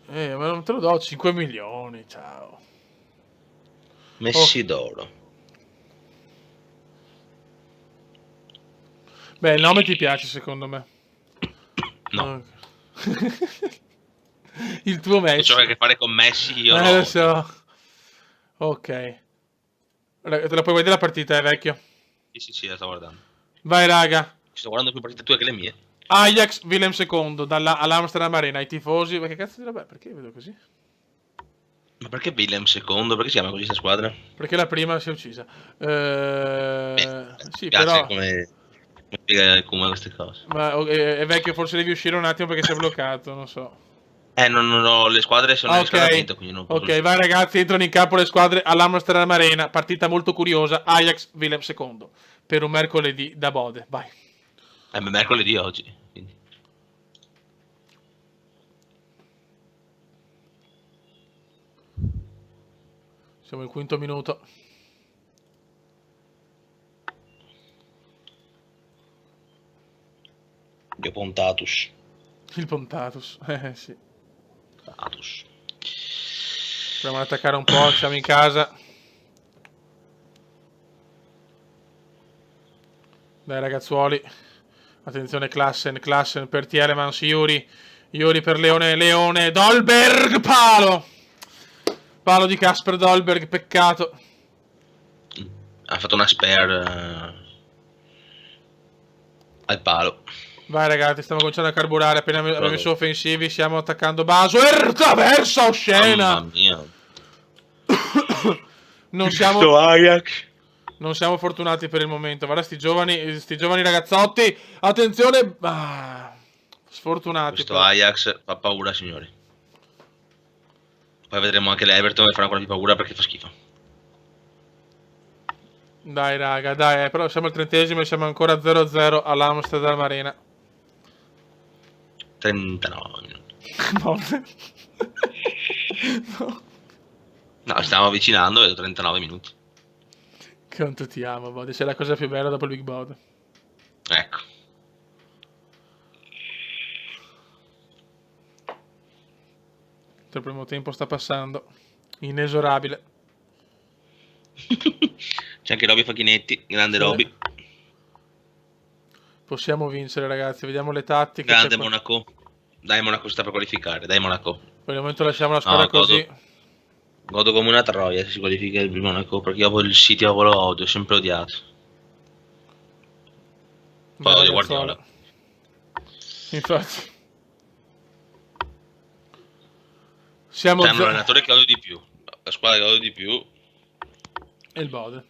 Ma non te lo do, 5 milioni, ciao. Messi d'oro. Beh, il nome ti piace secondo me. No. Il tuo Messi. Ciò che ha a che fare con Messi io lo so. Ok. Te la puoi vedere la partita, vecchio? Sì, la sto guardando. Vai, raga. Ci sto guardando più partite tue che le mie. Ajax, Willem secondo, all'Amsterdam Arena, i tifosi... Ma che cazzo di roba è? Perché vedo così? Ma perché Willem secondo? Perché si chiama così sta squadra? Perché la prima si è uccisa. Sì, piace però... come spiega come queste cose. Ma è vecchio, forse devi uscire un attimo perché si è bloccato, non so. Non ho le squadre sono in riscaldamento, quindi non posso... Ok, vai ragazzi, entrano in campo le squadre all'Amsterdam Arena, partita molto curiosa, Ajax, Willem secondo, per un mercoledì da Bode, vai. Mercoledì oggi, quindi. Siamo al quinto minuto. Dio Pontatus. Il Pontatus, sì. Pontatus. Proviamo ad attaccare un po', siamo in casa. Dai ragazzuoli. Attenzione, Klassen per Tielemans, Yuri per Leone, Dolberg, palo di Kasper Dolberg, peccato. Ha fatto una spare al palo. Vai ragazzi, stiamo cominciando a carburare, appena abbiamo messo offensivi, stiamo attaccando Baso, traversa oscena. Mamma mia. Non siamo fortunati per il momento. Guarda sti giovani ragazzotti. Attenzione. Sfortunati. Questo però. Ajax fa paura, signori. Poi vedremo anche l'Everton che farà ancora più paura perché fa schifo. Dai raga, dai. Però siamo al 30esimo e siamo ancora 0-0 all'Amsterdam Arena. 39 minuti. No, stiamo avvicinando, vedo 39 minuti. Quanto ti amo, Bode. Sei la cosa più bella dopo il Big Bode. Ecco. Il primo tempo sta passando. Inesorabile. C'è anche Roby Facchinetti, grande Roby. Possiamo vincere ragazzi, vediamo le tattiche. Grande Monaco. Dai, Monaco sta per qualificare, dai Monaco. Per il momento lasciamo la squadra così. Godo come una troia se si qualifica il Monaco, perché io il City lo odio, ho sempre odiato. Poi odio Guardiola. Infatti. Siamo un allenatore che odio di più. La squadra che odio di più. E il Bode.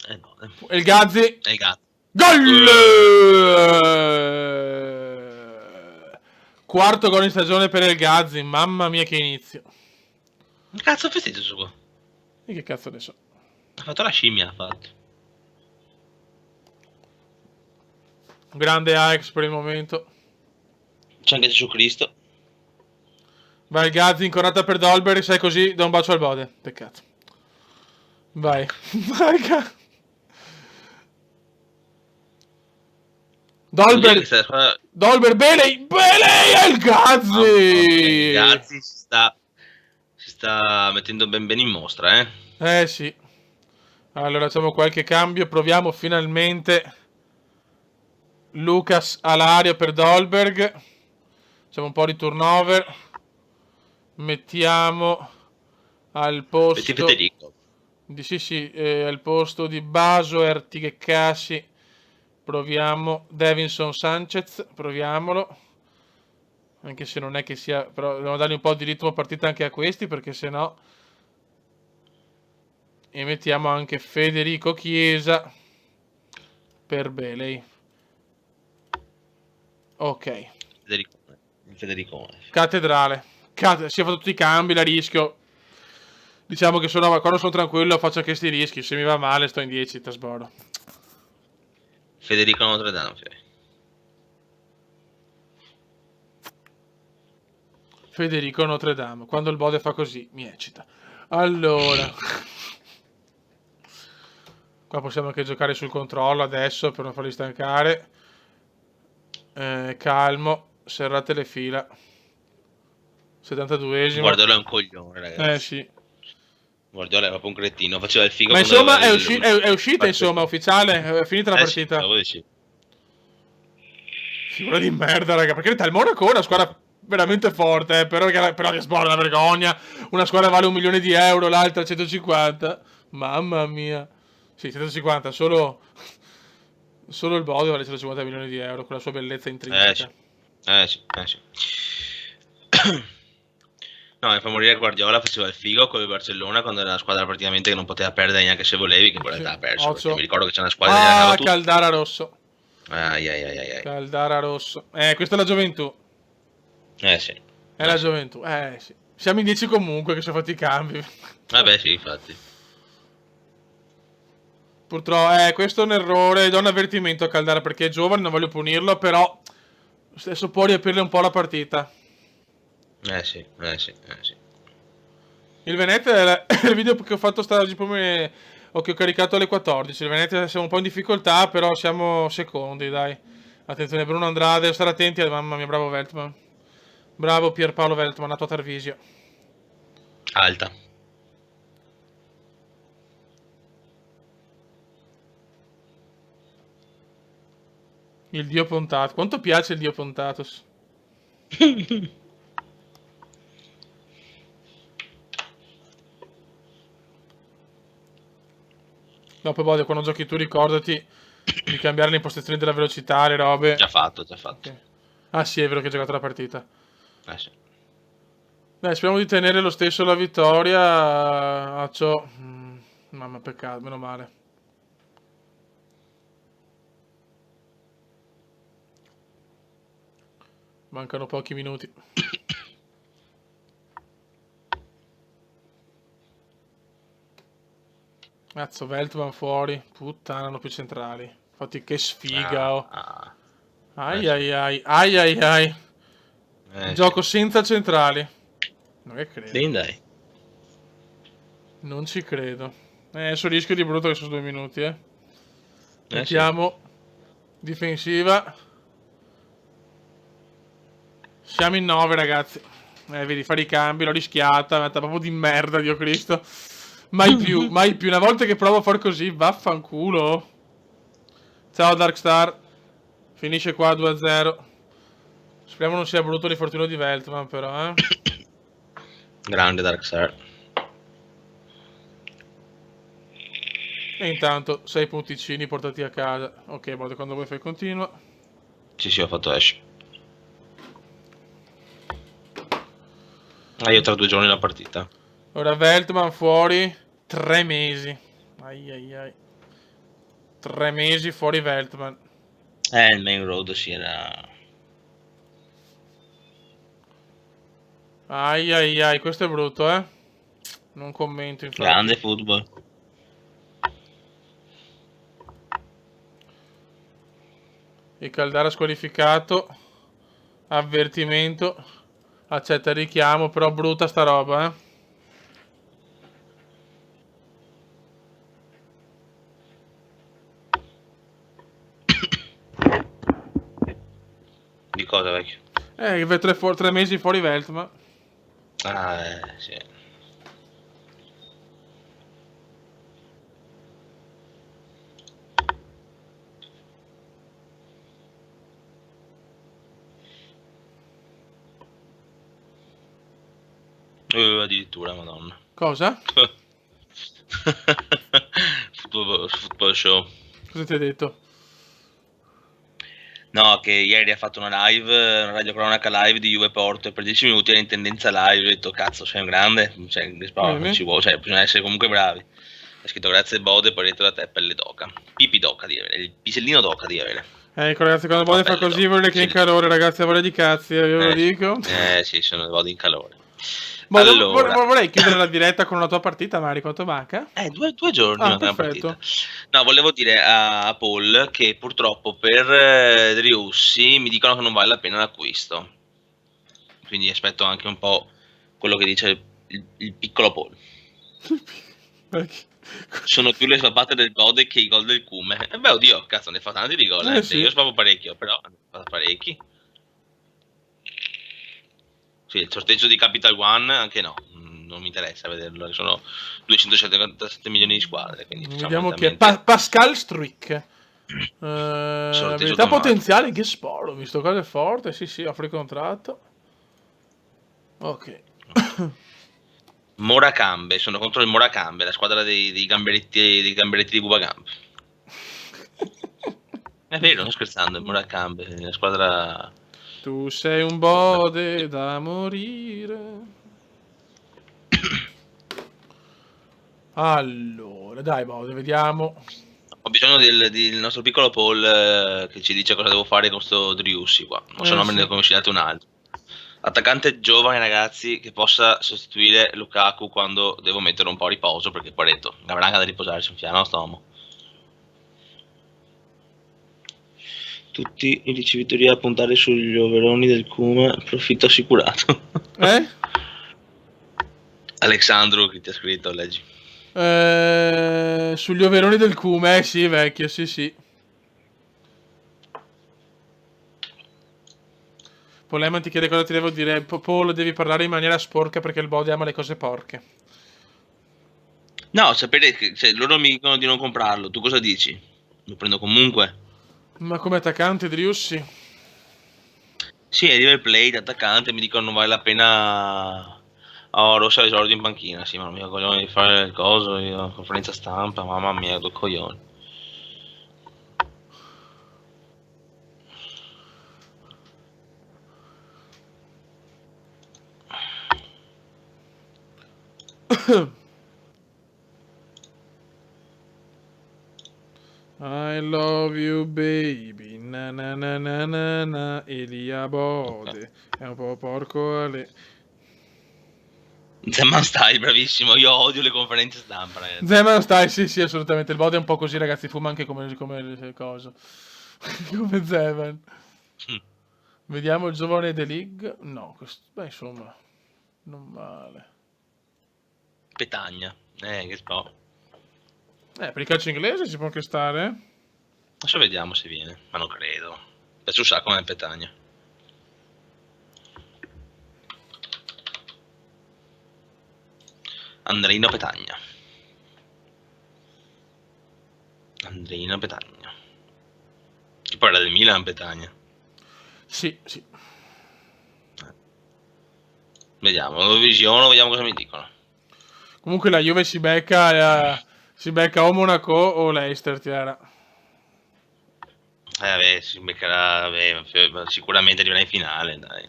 E il Gazzi. E il Gazzi. Gol! Quarto gol in stagione per il Gazzi. Mamma mia che inizio. Che cazzo ha festeggiato su qua? E che cazzo ne so. Ha fatto la scimmia, ha fatto. Grande Ajax per il momento. C'è anche Gesù Cristo. Vai il Gazzi, incorata per Dolberg. Sei così, do un bacio al Bode. Peccato. Vai. Vai, Dolberg, Beley e il Gazzi. Il Gazzi si sta mettendo ben in mostra, sì. Allora facciamo qualche cambio, proviamo finalmente Lucas all'aria per Dolberg. Facciamo un po' di turnover. Mettiamo al posto Federico. Al posto di Baso e Artighecassi. Proviamo Davinson Sanchez, proviamolo. Anche se non è che sia... Però dobbiamo dargli un po' di ritmo a partita anche a questi, perché sennò... E mettiamo anche Federico Chiesa per Belei. Ok. Federico. Cattedrale. Si è fatto tutti i cambi, la rischio. Diciamo che quando sono tranquillo faccio questi rischi. Se mi va male sto in 10, trasbordo. Federico Notre Dame. Federico Notre Dame. Quando il bode fa così, mi eccita. Allora... Qua possiamo anche giocare sul controllo adesso per non farli stancare. Calmo, serrate le fila. 72esimo. Guardiola è un coglione, ragazzi. Sì. Guardiola è proprio un cretino, faceva il figo. Ma insomma è uscita insomma, ufficiale, è finita la partita. Sì. Figura di merda, raga, perché il Monaco è una squadra veramente forte, però che sborda una vergogna. Una squadra vale 1 milione di euro, l'altra 150. Mamma mia. Sì, 150, solo il Bode vale 150 milioni di euro con la sua bellezza intrinseca. Sì. No, mi fa morire Guardiola, faceva il figo con il Barcellona quando era una squadra praticamente che non poteva perdere neanche se volevi, che poi in realtà ha perso. Perché mi ricordo che c'è una squadra che Caldara rosso. Ai. Caldara rosso. Questa è la gioventù. Sì. È la gioventù, sì. Siamo in 10 comunque che sono fatti i cambi. Vabbè, sì, infatti. Purtroppo, questo è un errore, do un avvertimento a Caldara perché è giovane, non voglio punirlo, però adesso può riaprirle un po' la partita. Sì. Il Venezia, il video che ho fatto oggi pomeriggio, o che ho caricato alle 14, il Venezia siamo un po' in difficoltà, però siamo secondi, dai. Attenzione, Bruno Andrade, stare attenti, mamma mia, bravo Veltman. Bravo Pierpaolo Veltman, a tua Tarvisio. Alta. Il dio Pontato. Quanto piace il dio Pontatos? Dopo, Bode, quando giochi tu ricordati di cambiare le impostazioni della velocità, le robe. Già fatto. Okay. Ah sì, è vero che hai giocato la partita. Sì. Dai, speriamo di tenere lo stesso la vittoria. A ciò... Mamma, peccato, meno male. Mancano pochi minuti. Cazzo, Veltman fuori. Puttana, hanno più centrali. Infatti che sfiga, oh. Ai. Gioco senza centrali. Non che credo. Dai. Non ci credo. Adesso rischio di brutto che sono 2 minuti, Mettiamo difensiva. Siamo in 9, ragazzi. Vedi, fare i cambi, l'ho rischiata, è andata proprio di merda, Dio Cristo. Mai più. Una volta che provo a far così, vaffanculo. Ciao Darkstar. Finisce qua 2-0. Speriamo non sia brutto l'infortunio di Veltman, però, Grande Darkstar. E intanto 6 punticini portati a casa. Ok, Bode, quando vuoi fai continua. Sì, ho fatto Ash. Io tra 2 giorni la partita. Ora Veltman fuori 3 mesi. Ai. 3 mesi fuori Veltman. Il main road si era... Ai, questo è brutto, Non commento, infatti. Grande football. Il Caldara squalificato. Avvertimento. Accetta il richiamo, però brutta sta roba, Di cosa, vecchio? 3 mesi fuori Veltman. Sì. Addirittura, madonna. Cosa? Football show. Cosa ti ha detto? No, che ieri ha fatto una live, una radiocronaca live di Juve Porto e per 10 minuti era in tendenza live. Ho detto, cazzo, sei un grande, cioè, ci vuole, cioè, bisogna essere comunque bravi. Ha scritto grazie Bode, poi detto da te, pelle d'oca. Pipi d'oca di avere, il pisellino d'oca di avere. Ecco ragazzi, quando Bode fa così vuol dire che è in calore, ragazzi, a voglia di cazzi, io ve lo dico. Sì, sono Bode in calore. Allora, vorrei chiudere la diretta con una tua partita, Mari, quanto manca? Due giorni manca una partita. No, volevo dire a Paul che purtroppo per Driussi mi dicono che non vale la pena l'acquisto. Quindi aspetto anche un po' quello che dice il piccolo Paul. Sono più le svappate del Bode che i gol del Cume. E beh, oddio, cazzo, ne fa tanti di gol. Sì. Io spavo parecchio, però ne fa parecchi. Sì, il sorteggio di Capital One anche no, non mi interessa vederlo, sono 277 milioni di squadre. Quindi vediamo chi è. Pascal Struick. Abilità potenziale Ghesporo, visto cosa è forte, sì, offre il contratto. Ok. Morakambe, sono contro il Morakambe, la squadra dei gamberetti di Bubagamp. È vero, non scherzando, il Morakambe, la squadra... Tu sei un Bode da morire. Allora, dai Bode, vediamo. Ho bisogno del nostro piccolo Paul che ci dice cosa devo fare con questo Driussi qua. Non so, me ne conosciate un altro. Attaccante giovane, ragazzi, che possa sostituire Lukaku quando devo mettere un po' a riposo, perché poi ho detto, avrà anche da riposarsi un fiano, stomo. Tutti i ricevitori a puntare sugli overoni del Cume, profitto assicurato. Alexandro, che ti ha scritto, leggi. Sugli overoni del Cume, sì, vecchio, sì. Poleman ti chiede cosa ti devo dire. Paul, devi parlare in maniera sporca perché il Bode ama le cose porche. No, sapere che loro mi dicono di non comprarlo, tu cosa dici? Lo prendo comunque. Ma come attaccante, Driussi? Sì, arriva il play, attaccante, mi dicono non vale la pena. Rossa esordio in panchina, sì, ma non mi coglione di fare il coso, conferenza stampa, mamma mia, due coglioni. I love you baby, na na na na na na, Elia Bode, è un po' porco Ale. Zeman stai, bravissimo, io odio le conferenze stampa, ragazzi. Zeman stai, sì, assolutamente, il Bode è un po' così, ragazzi, fuma anche come cosa. Come Zeman. Vediamo il giovane The League, no, beh, insomma, non male. Petagna, che so. Per il calcio inglese ci può anche stare. Adesso vediamo se viene, ma non credo. Piace un sacco nel Petagna. Andreino Petagna. Che poi era del Milan Petagna. Sì. Vediamo, lo visiono, vediamo cosa mi dicono. Comunque la Juve si becca o Monaco o Leicester, Tiara. Si beccherà, sicuramente arriverà in finale, dai.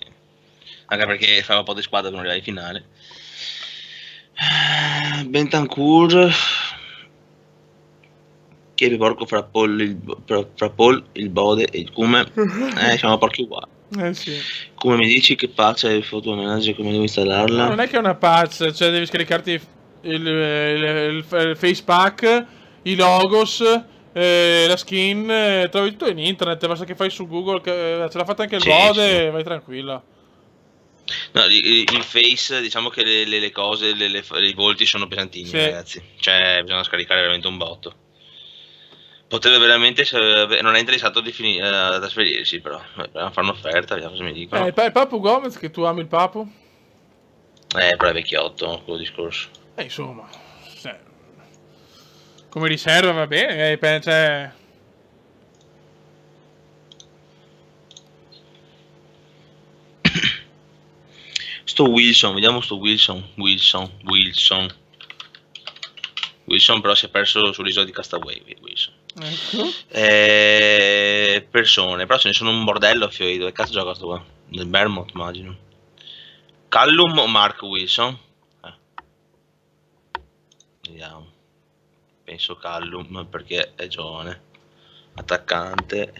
Anche perché fa un po' di squadra per non arrivare in finale. Bentancur. Chi è più porco fra Paul, il Bode e il Cume? Siamo porchi uguali. Sì. Come mi dici che patch è il photo manager, come devo installarla? No, non è che è una patch, cioè devi scaricarti il face pack, i logos, la skin, trovi tutto in internet, basta che fai su Google, ce l'ha fatta anche il Bode, vai tranquilla. No, il face, diciamo che le cose, i volti sono pesantini, ragazzi. Cioè, bisogna scaricare veramente un botto. Potrebbe veramente, non è interessato a trasferirsi, però dobbiamo fare un'offerta, vediamo cosa mi dicono. Il Papu Gomez, che tu ami il Papu? Però è vecchiotto, quello discorso. Insomma, come riserva va bene, cioè... Sto Wilson, vediamo sto Wilson però si è perso sull'isola di Castaway, Wilson. Ecco. persone, però ce ne sono un bordello a Fiori. Dove cazzo gioca questo qua? Nel Vermont, immagino. Callum o Mark Wilson? Vediamo. Penso Callum perché è giovane. Attaccante.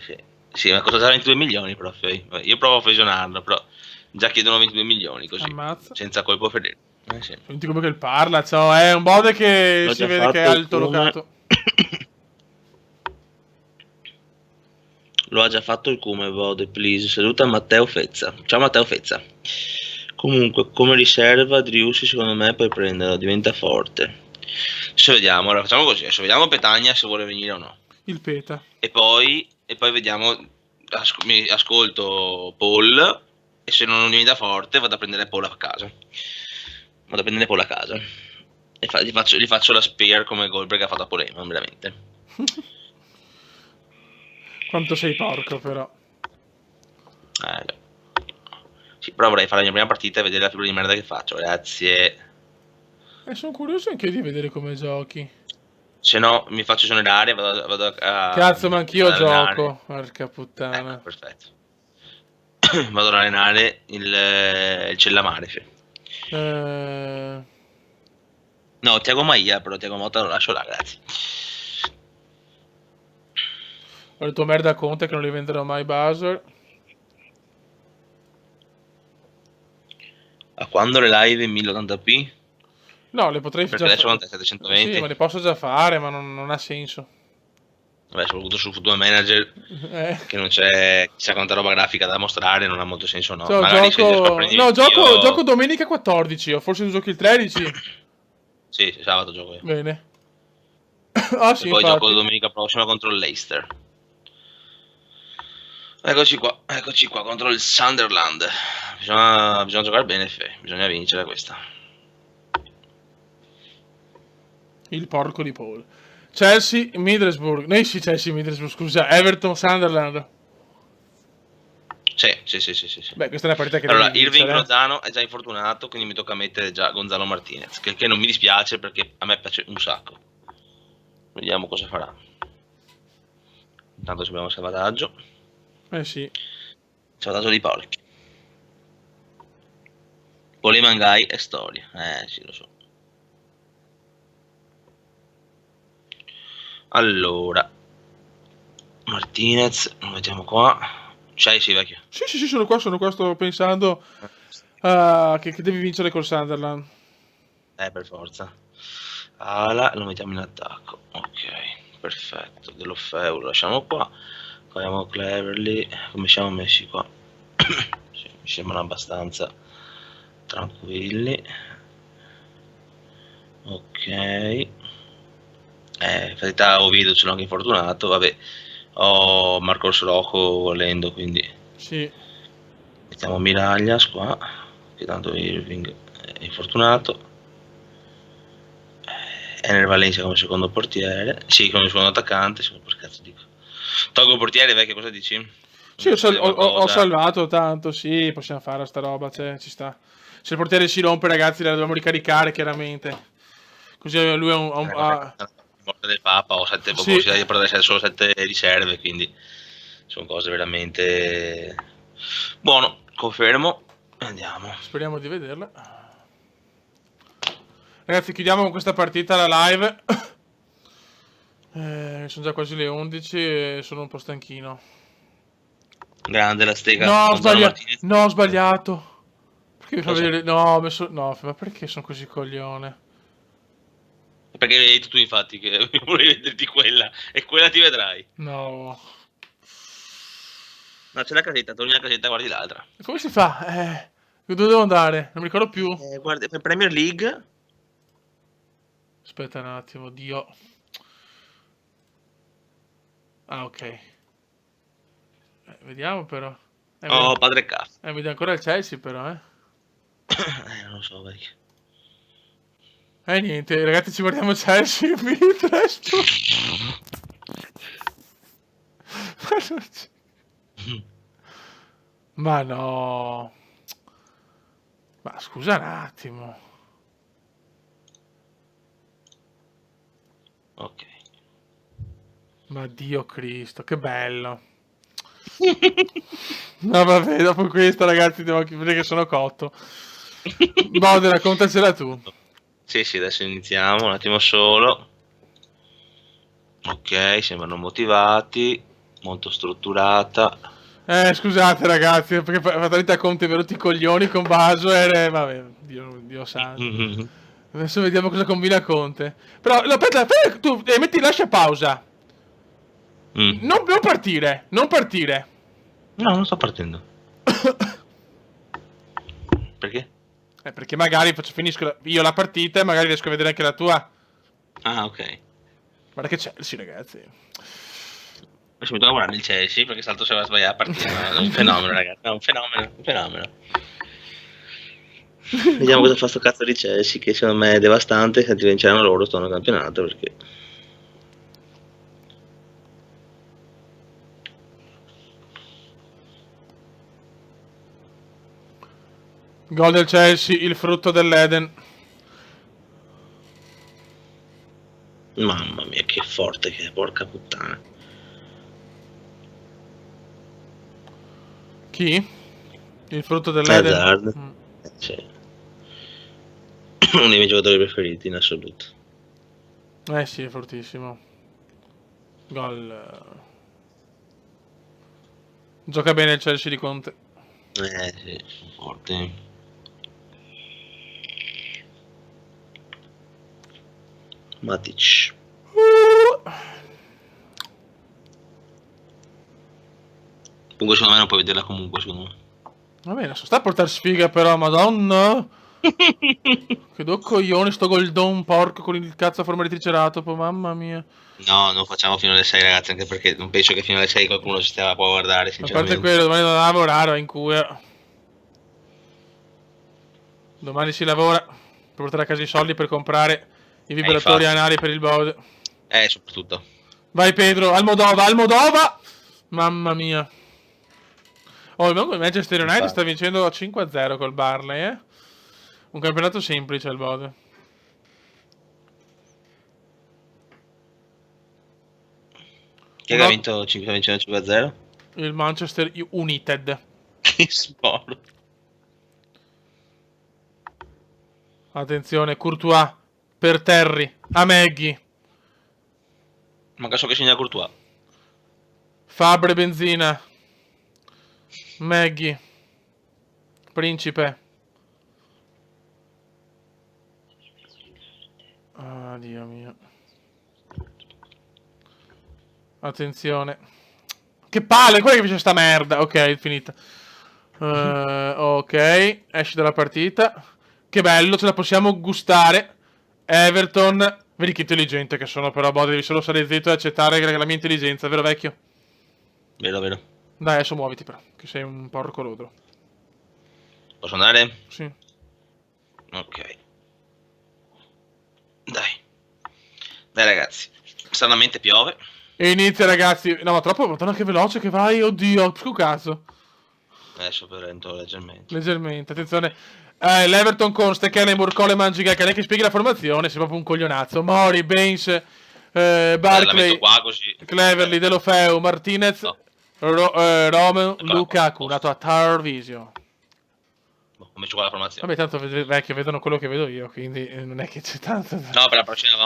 Sì, ma costa 22 milioni però Fiori. Io provo a fusionarlo, però già chiedono 22 milioni così. Ammazza. Senza colpo fedele. Sì. Senti come che parla, ciao, è un bode che L'ho si già vede che è fatto alto come- locato. Lo ha già fatto il Come Vode, please. Saluta Matteo Fezza. Ciao Matteo Fezza. Comunque, come riserva, Driussi secondo me puoi prenderlo, diventa forte. Adesso vediamo, allora facciamo così, adesso vediamo Petagna se vuole venire o no. Il Peta. E poi vediamo, mi ascolto Paul e se non diventa forte vado a prendere Paul a casa. Vado a prendere Paul a casa. E gli faccio la spear come Goldberg ha fatto a Paul Heyman, veramente. Quanto sei porco, però. Sì, però vorrei fare la mia prima partita e vedere la figura di merda che faccio, grazie. Sono curioso anche di vedere come giochi. Se no mi faccio esonerare, vado a... Cazzo, ma anch'io ad allenare. gioco. Porca puttana. Perfetto. Vado ad allenare il Cellamare. No, Tiago Maia, però Tiago Motta lo lascio là, grazie. Ho detto merda a Conte che non li venderò mai buzzer. A quando le live in 1080p? No, le potrei Perché già adesso fare. quanto è? 720? Sì, ma le posso già fare, ma non ha senso. Vabbè, soprattutto su Football Manager, che non c'è chissà quanta roba grafica da mostrare, non ha molto senso, no. Cioè, Magari se riesco a prendere il mio... gioco domenica 14, o forse tu giochi il 13. Sì, sabato gioco io. Bene. Ah sì, E poi infatti. gioco domenica prossima contro il Leicester. Eccoci qua contro il Sunderland. Bisogna giocare bene, bisogna vincere questa. Il porco di Paul. Chelsea, Middlesbrough. Sì, Chelsea, Middlesbrough, scusa. Everton, Sunderland. Sì. Beh, questa è una partita che allora, devi Irving vincere. Lozano è già infortunato, quindi mi tocca mettere già Gonzalo Martinez, che non mi dispiace perché a me piace un sacco. Vediamo cosa farà. Intanto abbiamo il salvataggio. Sì. Salvataggio di porchi. Polimangai è storia. Sì, lo so. Allora, Martinez, lo mettiamo qua. Sì, vecchio. Sì, sono qua, sto pensando che devi vincere col Sunderland. Per forza. Ala, lo mettiamo in attacco. Ok, perfetto. Dell'Offeu lo lasciamo qua. Facciamo Cleverly. Come siamo messi qua? Sì, mi sembrano abbastanza tranquilli. Ok. Fatalità Ovidio ce l'ho anche infortunato. Vabbè, ho Marco Srocco volendo, quindi sì. Mettiamo Miraglias qua, che tanto Irving è infortunato. Ener Valencia come secondo portiere. Sì, come secondo attaccante. Per cazzo dico. Tolgo il portiere, vecchio, cosa dici? Sì, ho salvato tanto, sì, possiamo fare sta roba, cioè, ci sta. Se il portiere si rompe, ragazzi, la dobbiamo ricaricare, chiaramente. Così lui ha morte del Papa o 7 sì. potrebbe essere solo 7 riserve, quindi sono cose veramente... Buono, confermo. Andiamo. Speriamo di vederla. Ragazzi, chiudiamo con questa partita la live. Sono già quasi le 11 e sono un po' stanchino. Grande la stega. No, ho sbagliato. Perché mi fa vedere... No, no, ma perché sono così coglione? Perché hai detto tu infatti che volevi vederti quella e quella ti vedrai. No. No, c'è la casetta, torni alla casetta, guardi l'altra. Come si fa? Dove devo andare? Non mi ricordo più. Guarda, per Premier League. Aspetta un attimo, Dio. Ah, ok. Vediamo però. Padre K. Vedi ancora il Chelsea però, non lo so, vecchio. Niente, ragazzi, ci guardiamo Chelsea. Ma no. Ma scusa un attimo. Ok. Ma Dio Cristo, che bello. No, vabbè, dopo questo, ragazzi, devo anche vedere che sono cotto. Bode, raccontacela tu. Sì, adesso iniziamo, un attimo solo. Ok, sembrano motivati, molto strutturata. Scusate, ragazzi, perché fatalità Conte è venuti i coglioni con Basuer. Vabbè, Dio santo. Adesso vediamo cosa combina Conte. Però, no, aspetta, tu lascia pausa. Non partire, non partire. No, non sto partendo. Perché? Perché magari finisco io la partita e magari riesco a vedere anche la tua. Ah, ok. Guarda che Chelsea, ragazzi. Adesso mi devo guardare il Chelsea perché salto se va a sbagliare la partita. È un fenomeno, ragazzi. È un fenomeno. Vediamo cosa fa sto cazzo di Chelsea, che secondo me è devastante. Se vinceranno loro sto nel campionato, perché... Gol del Chelsea, il frutto dell'Eden. Mamma mia, che forte che è, porca puttana. Chi? Il frutto dell'Eden? Hazard. Sì. Uno dei miei giocatori preferiti in assoluto. Sì, è fortissimo. Gol. Gioca bene il Chelsea di Conte. Sì, forte. Matic. Comunque secondo me non puoi vederla comunque, secondo me. Va bene, sta a portare sfiga però, madonna. Che do coglioni sto goldon porco con il cazzo a forma di triceratopo, mamma mia. No, non facciamo fino alle 6, ragazzi, anche perché non penso che fino alle 6 qualcuno si stia a guardare, sinceramente. A parte quello, domani non lavorare, in cuia. Domani si lavora per portare a casa i soldi per comprare i vibratori anali per il Bode. Soprattutto. Vai Pedro, Almodova! Mamma mia. Oh, il Manchester United sta vincendo 5-0 col Barley, Un campionato semplice il Bode. Chi ha vinto 5-0? Il Manchester United. Che sport. Attenzione, Courtois per Terry, a Maggie. Manca solo che segna Courtois. Fabre Benzina. Maggie. Principe. Ah, Dio mio. Attenzione. Che palle, quella che fece sta merda. Ok, è finita. Ok, esce dalla partita. Che bello, ce la possiamo gustare. Everton. Vedi che intelligente che sono però, boh, devi solo stare zitto e accettare la mia intelligenza, vero vecchio? Vero. Dai, adesso muoviti però, che sei un porco lodro. Posso andare? Sì. Ok. Dai ragazzi, stranamente piove. E inizia ragazzi. No, ma troppo, madonna che veloce che vai, oddio, che cazzo. Adesso prendo leggermente, attenzione. L'Everton con Stekelenburg, Coleman, Giga, che spieghi la formazione, sei proprio un coglionazzo. Mori, Baines, Barclay, Cleverly, Delofeu, Martinez, no. Romeo, Lukaku, nato a Tarvisio. Come ci vuole la formazione? Vabbè, tanto vecchio, vedono quello che vedo io, quindi non è che c'è tanto da... No, per la prossima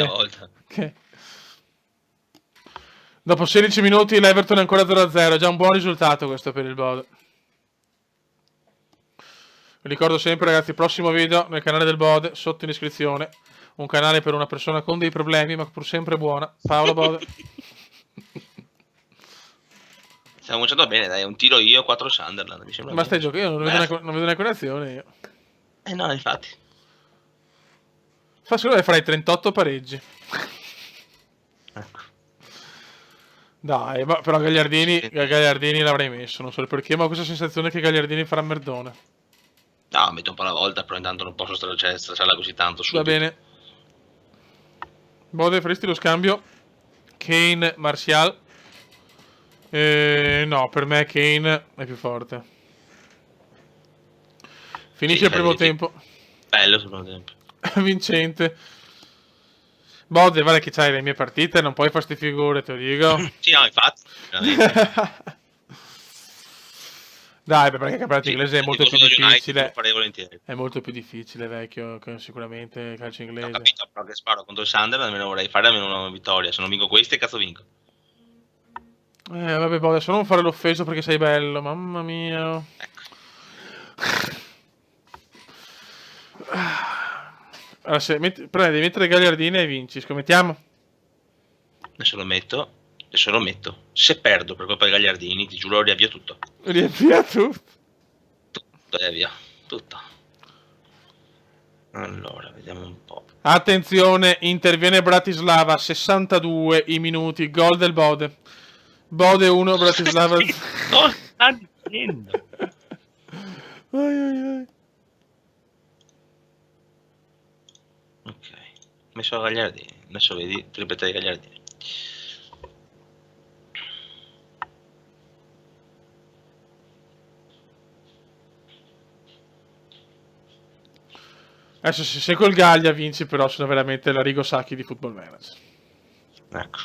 volta. Ok. Dopo 16 minuti l'Everton è ancora 0-0, già un buon risultato questo per il Bode. Vi ricordo sempre ragazzi, prossimo video nel canale del Bode, sotto in iscrizione. Un canale per una persona con dei problemi, ma pur sempre buona. Paolo Bode. Stiamo cominciando bene, dai, un tiro io, 4 Sunderland, mi sembra. Ma stai giocando? Io non vedo una connessione io. No, infatti. Secondo me farai 38 pareggi. Ecco. Dai, però Gagliardini l'avrei messo, non so perché, ma ho questa sensazione che Gagliardini farà merdone. No, metto un po' alla volta, però intanto non posso stracciarla così tanto subito. Va bene. Bode, faresti lo scambio? Kane, Martial? No, per me Kane è più forte. Finisce il primo tempo. Bello il primo tempo. Vincente. Bode, vale che c'hai le mie partite, non puoi fare sti figure, te lo dico. Sì, no, infatti. Dai, perché il campionato Sì, inglese è se molto più fossi lo United, lo difficile. farei volentieri. È molto più difficile, vecchio, sicuramente il calcio Ho inglese. capito, però che sparo contro il Sunderland almeno vorrei fare almeno una vittoria. Se non vinco queste, cazzo vinco. Vabbè, boh, adesso non fare l'offeso perché sei bello, mamma mia. Ecco. Allora, se devi mettere Gagliardini e vinci, scommettiamo? Adesso lo metto. Se perdo per colpa di Gagliardini, ti giuro, riavvio tutto. Riempia tutto. Tutto, riavvio. Tutto. Allora, vediamo un po'. Attenzione, interviene Bratislava, 62 i minuti, gol del Bode. Bode 1, Bratislava 0. Cosa sta dicendo? Ai. Ok, messo Gagliardini. Adesso vedi, tripletta di Gagliardini. Adesso se col Gaglia vinci, però sono veramente la Rigo Sacchi di Football Manager. Ecco.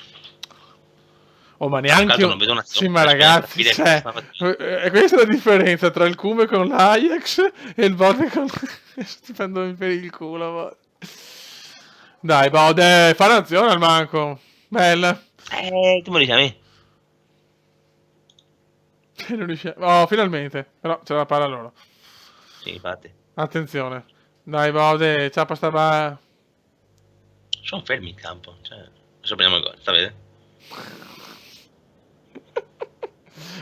Oh, ma neanche non vedo sì, ma ragazzi, cioè, è questa la differenza tra il Cume con l'Ajax e il Bode con... Sto prendendo per il culo. Dai, Bode, fa l'azione al manco. Bella. Tu me lo dici a me? Non riusciamo. Oh, finalmente. Però c'è la palla loro. Sì, infatti. Attenzione. Dai, Bode, ciappa sta va. Sono fermi in campo. Cioè, adesso prendiamo il gol, sta vedendo?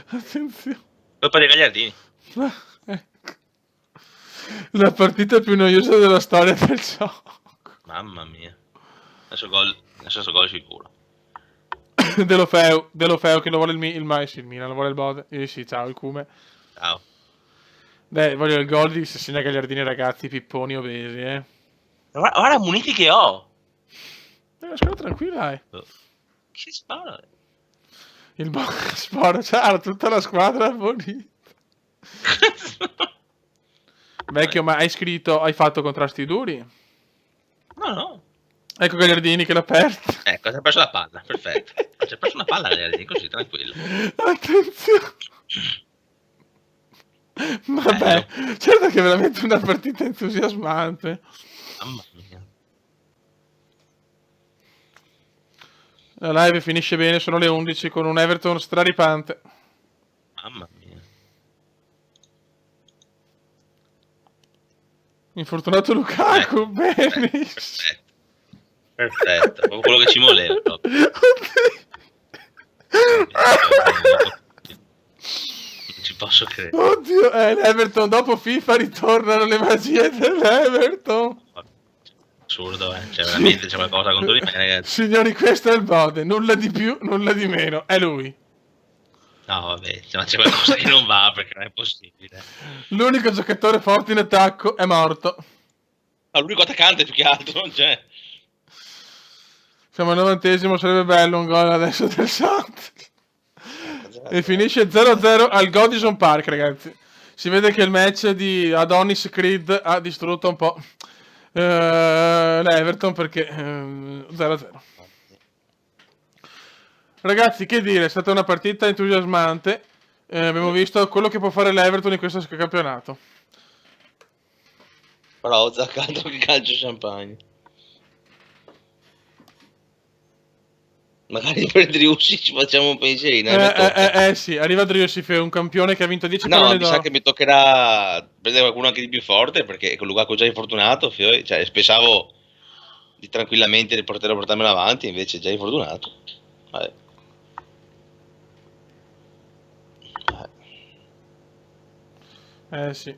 Attenzione. Colpa dei Gagliardini. Ecco. La partita più noiosa della storia del gioco. Mamma mia. Adesso gol sicuro. Delofeu che lo vuole il Milan, lo vuole il Bode. Sì, ciao, il Cume. Ciao. Dai, voglio il gol di Sessina Gagliardini, ragazzi, pipponi obesi, Guarda Muniti che ho. Una squadra tranquilla, Che spara? Il Sport, c'ha tutta la squadra bonita. Vecchio, ma hai fatto contrasti duri? No. Ecco Gagliardini che l'ha aperta. Ecco, si è perso la palla, perfetto. Si è perso una palla Gagliardini, così, tranquillo. Attenzione. Vabbè, certo che è veramente una partita entusiasmante. Mamma mia. La live finisce bene, sono le 11 con un Everton straripante. Mamma mia. Infortunato Lukaku, benissimo. Perfetto, proprio quello che ci voleva. Non ci posso credere. Oddio, l'Everton dopo FIFA ritornano le magie dell'Everton. Assurdo, Cioè, veramente c'è qualcosa contro di me, ragazzi. Signori, questo è il Bode, nulla di più, nulla di meno, è lui. No, vabbè, c'è qualcosa che non va perché non è possibile. L'unico giocatore forte in attacco è morto. L'unico attaccante più che altro, non c'è. Siamo al 90esimo, sarebbe bello un gol adesso del Santos. E finisce 0-0 al Goodison Park, ragazzi. Si vede che il match di Adonis Creed ha distrutto un po' l'Everton perché 0-0. Ragazzi, che dire, è stata una partita entusiasmante. Abbiamo visto quello che può fare l'Everton in questo campionato. Però Zaccato che calcio champagne. Magari per Driussi ci facciamo un pensierino. Sì, arriva Driussi, un campione che ha vinto 10 palloni d'oro. No, mi sa che mi toccherà prendere qualcuno anche di più forte perché con Lukaku già infortunato, cioè pensavo di tranquillamente portarmelo avanti, invece è già infortunato. Vabbè. Sì.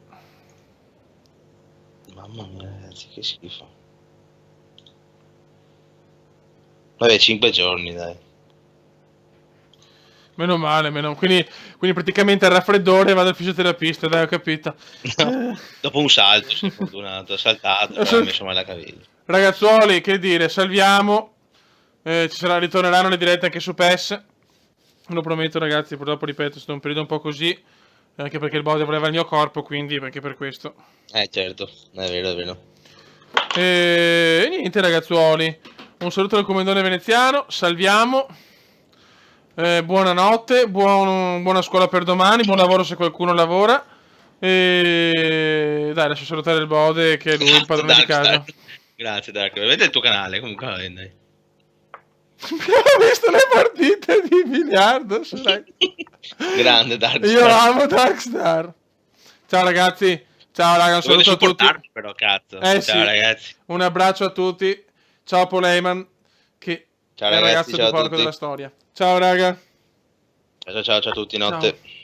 Mamma mia, ragazzi, che schifo. Vabbè, 5 giorni, dai. Meno male, quindi praticamente il raffreddore va dal fisioterapista, dai, ho capito. No, dopo un salto, sei fortunato, ha saltato, poi ha messo male la caviglia. Ragazzuoli, che dire, salviamo. Ritorneranno le dirette anche su PES. Lo prometto, ragazzi, purtroppo, ripeto, è stato un periodo un po' così. Anche perché il Bode voleva il mio corpo, quindi anche per questo. Certo, è vero. E niente, ragazzuoli. Un saluto dal Comandone Veneziano, salviamo. Buonanotte, buona scuola per domani, buon lavoro se qualcuno lavora. E dai, lascio salutare il Bode che è lui il padrone di casa. Grazie Dark, vedete il tuo canale comunque, dai. Ho visto le partite di biliardo. Grande Darkstar. Io amo Darkstar. Ciao ragazzi. Ciao raga, un saluto a tutti. Però, cazzo. Ciao sì. Ragazzi. Un abbraccio a tutti. Ciao Poleman, che ciao, è il ragazzi, ragazzo più porco della storia. Ciao raga. Ciao a tutti, notte. Ciao.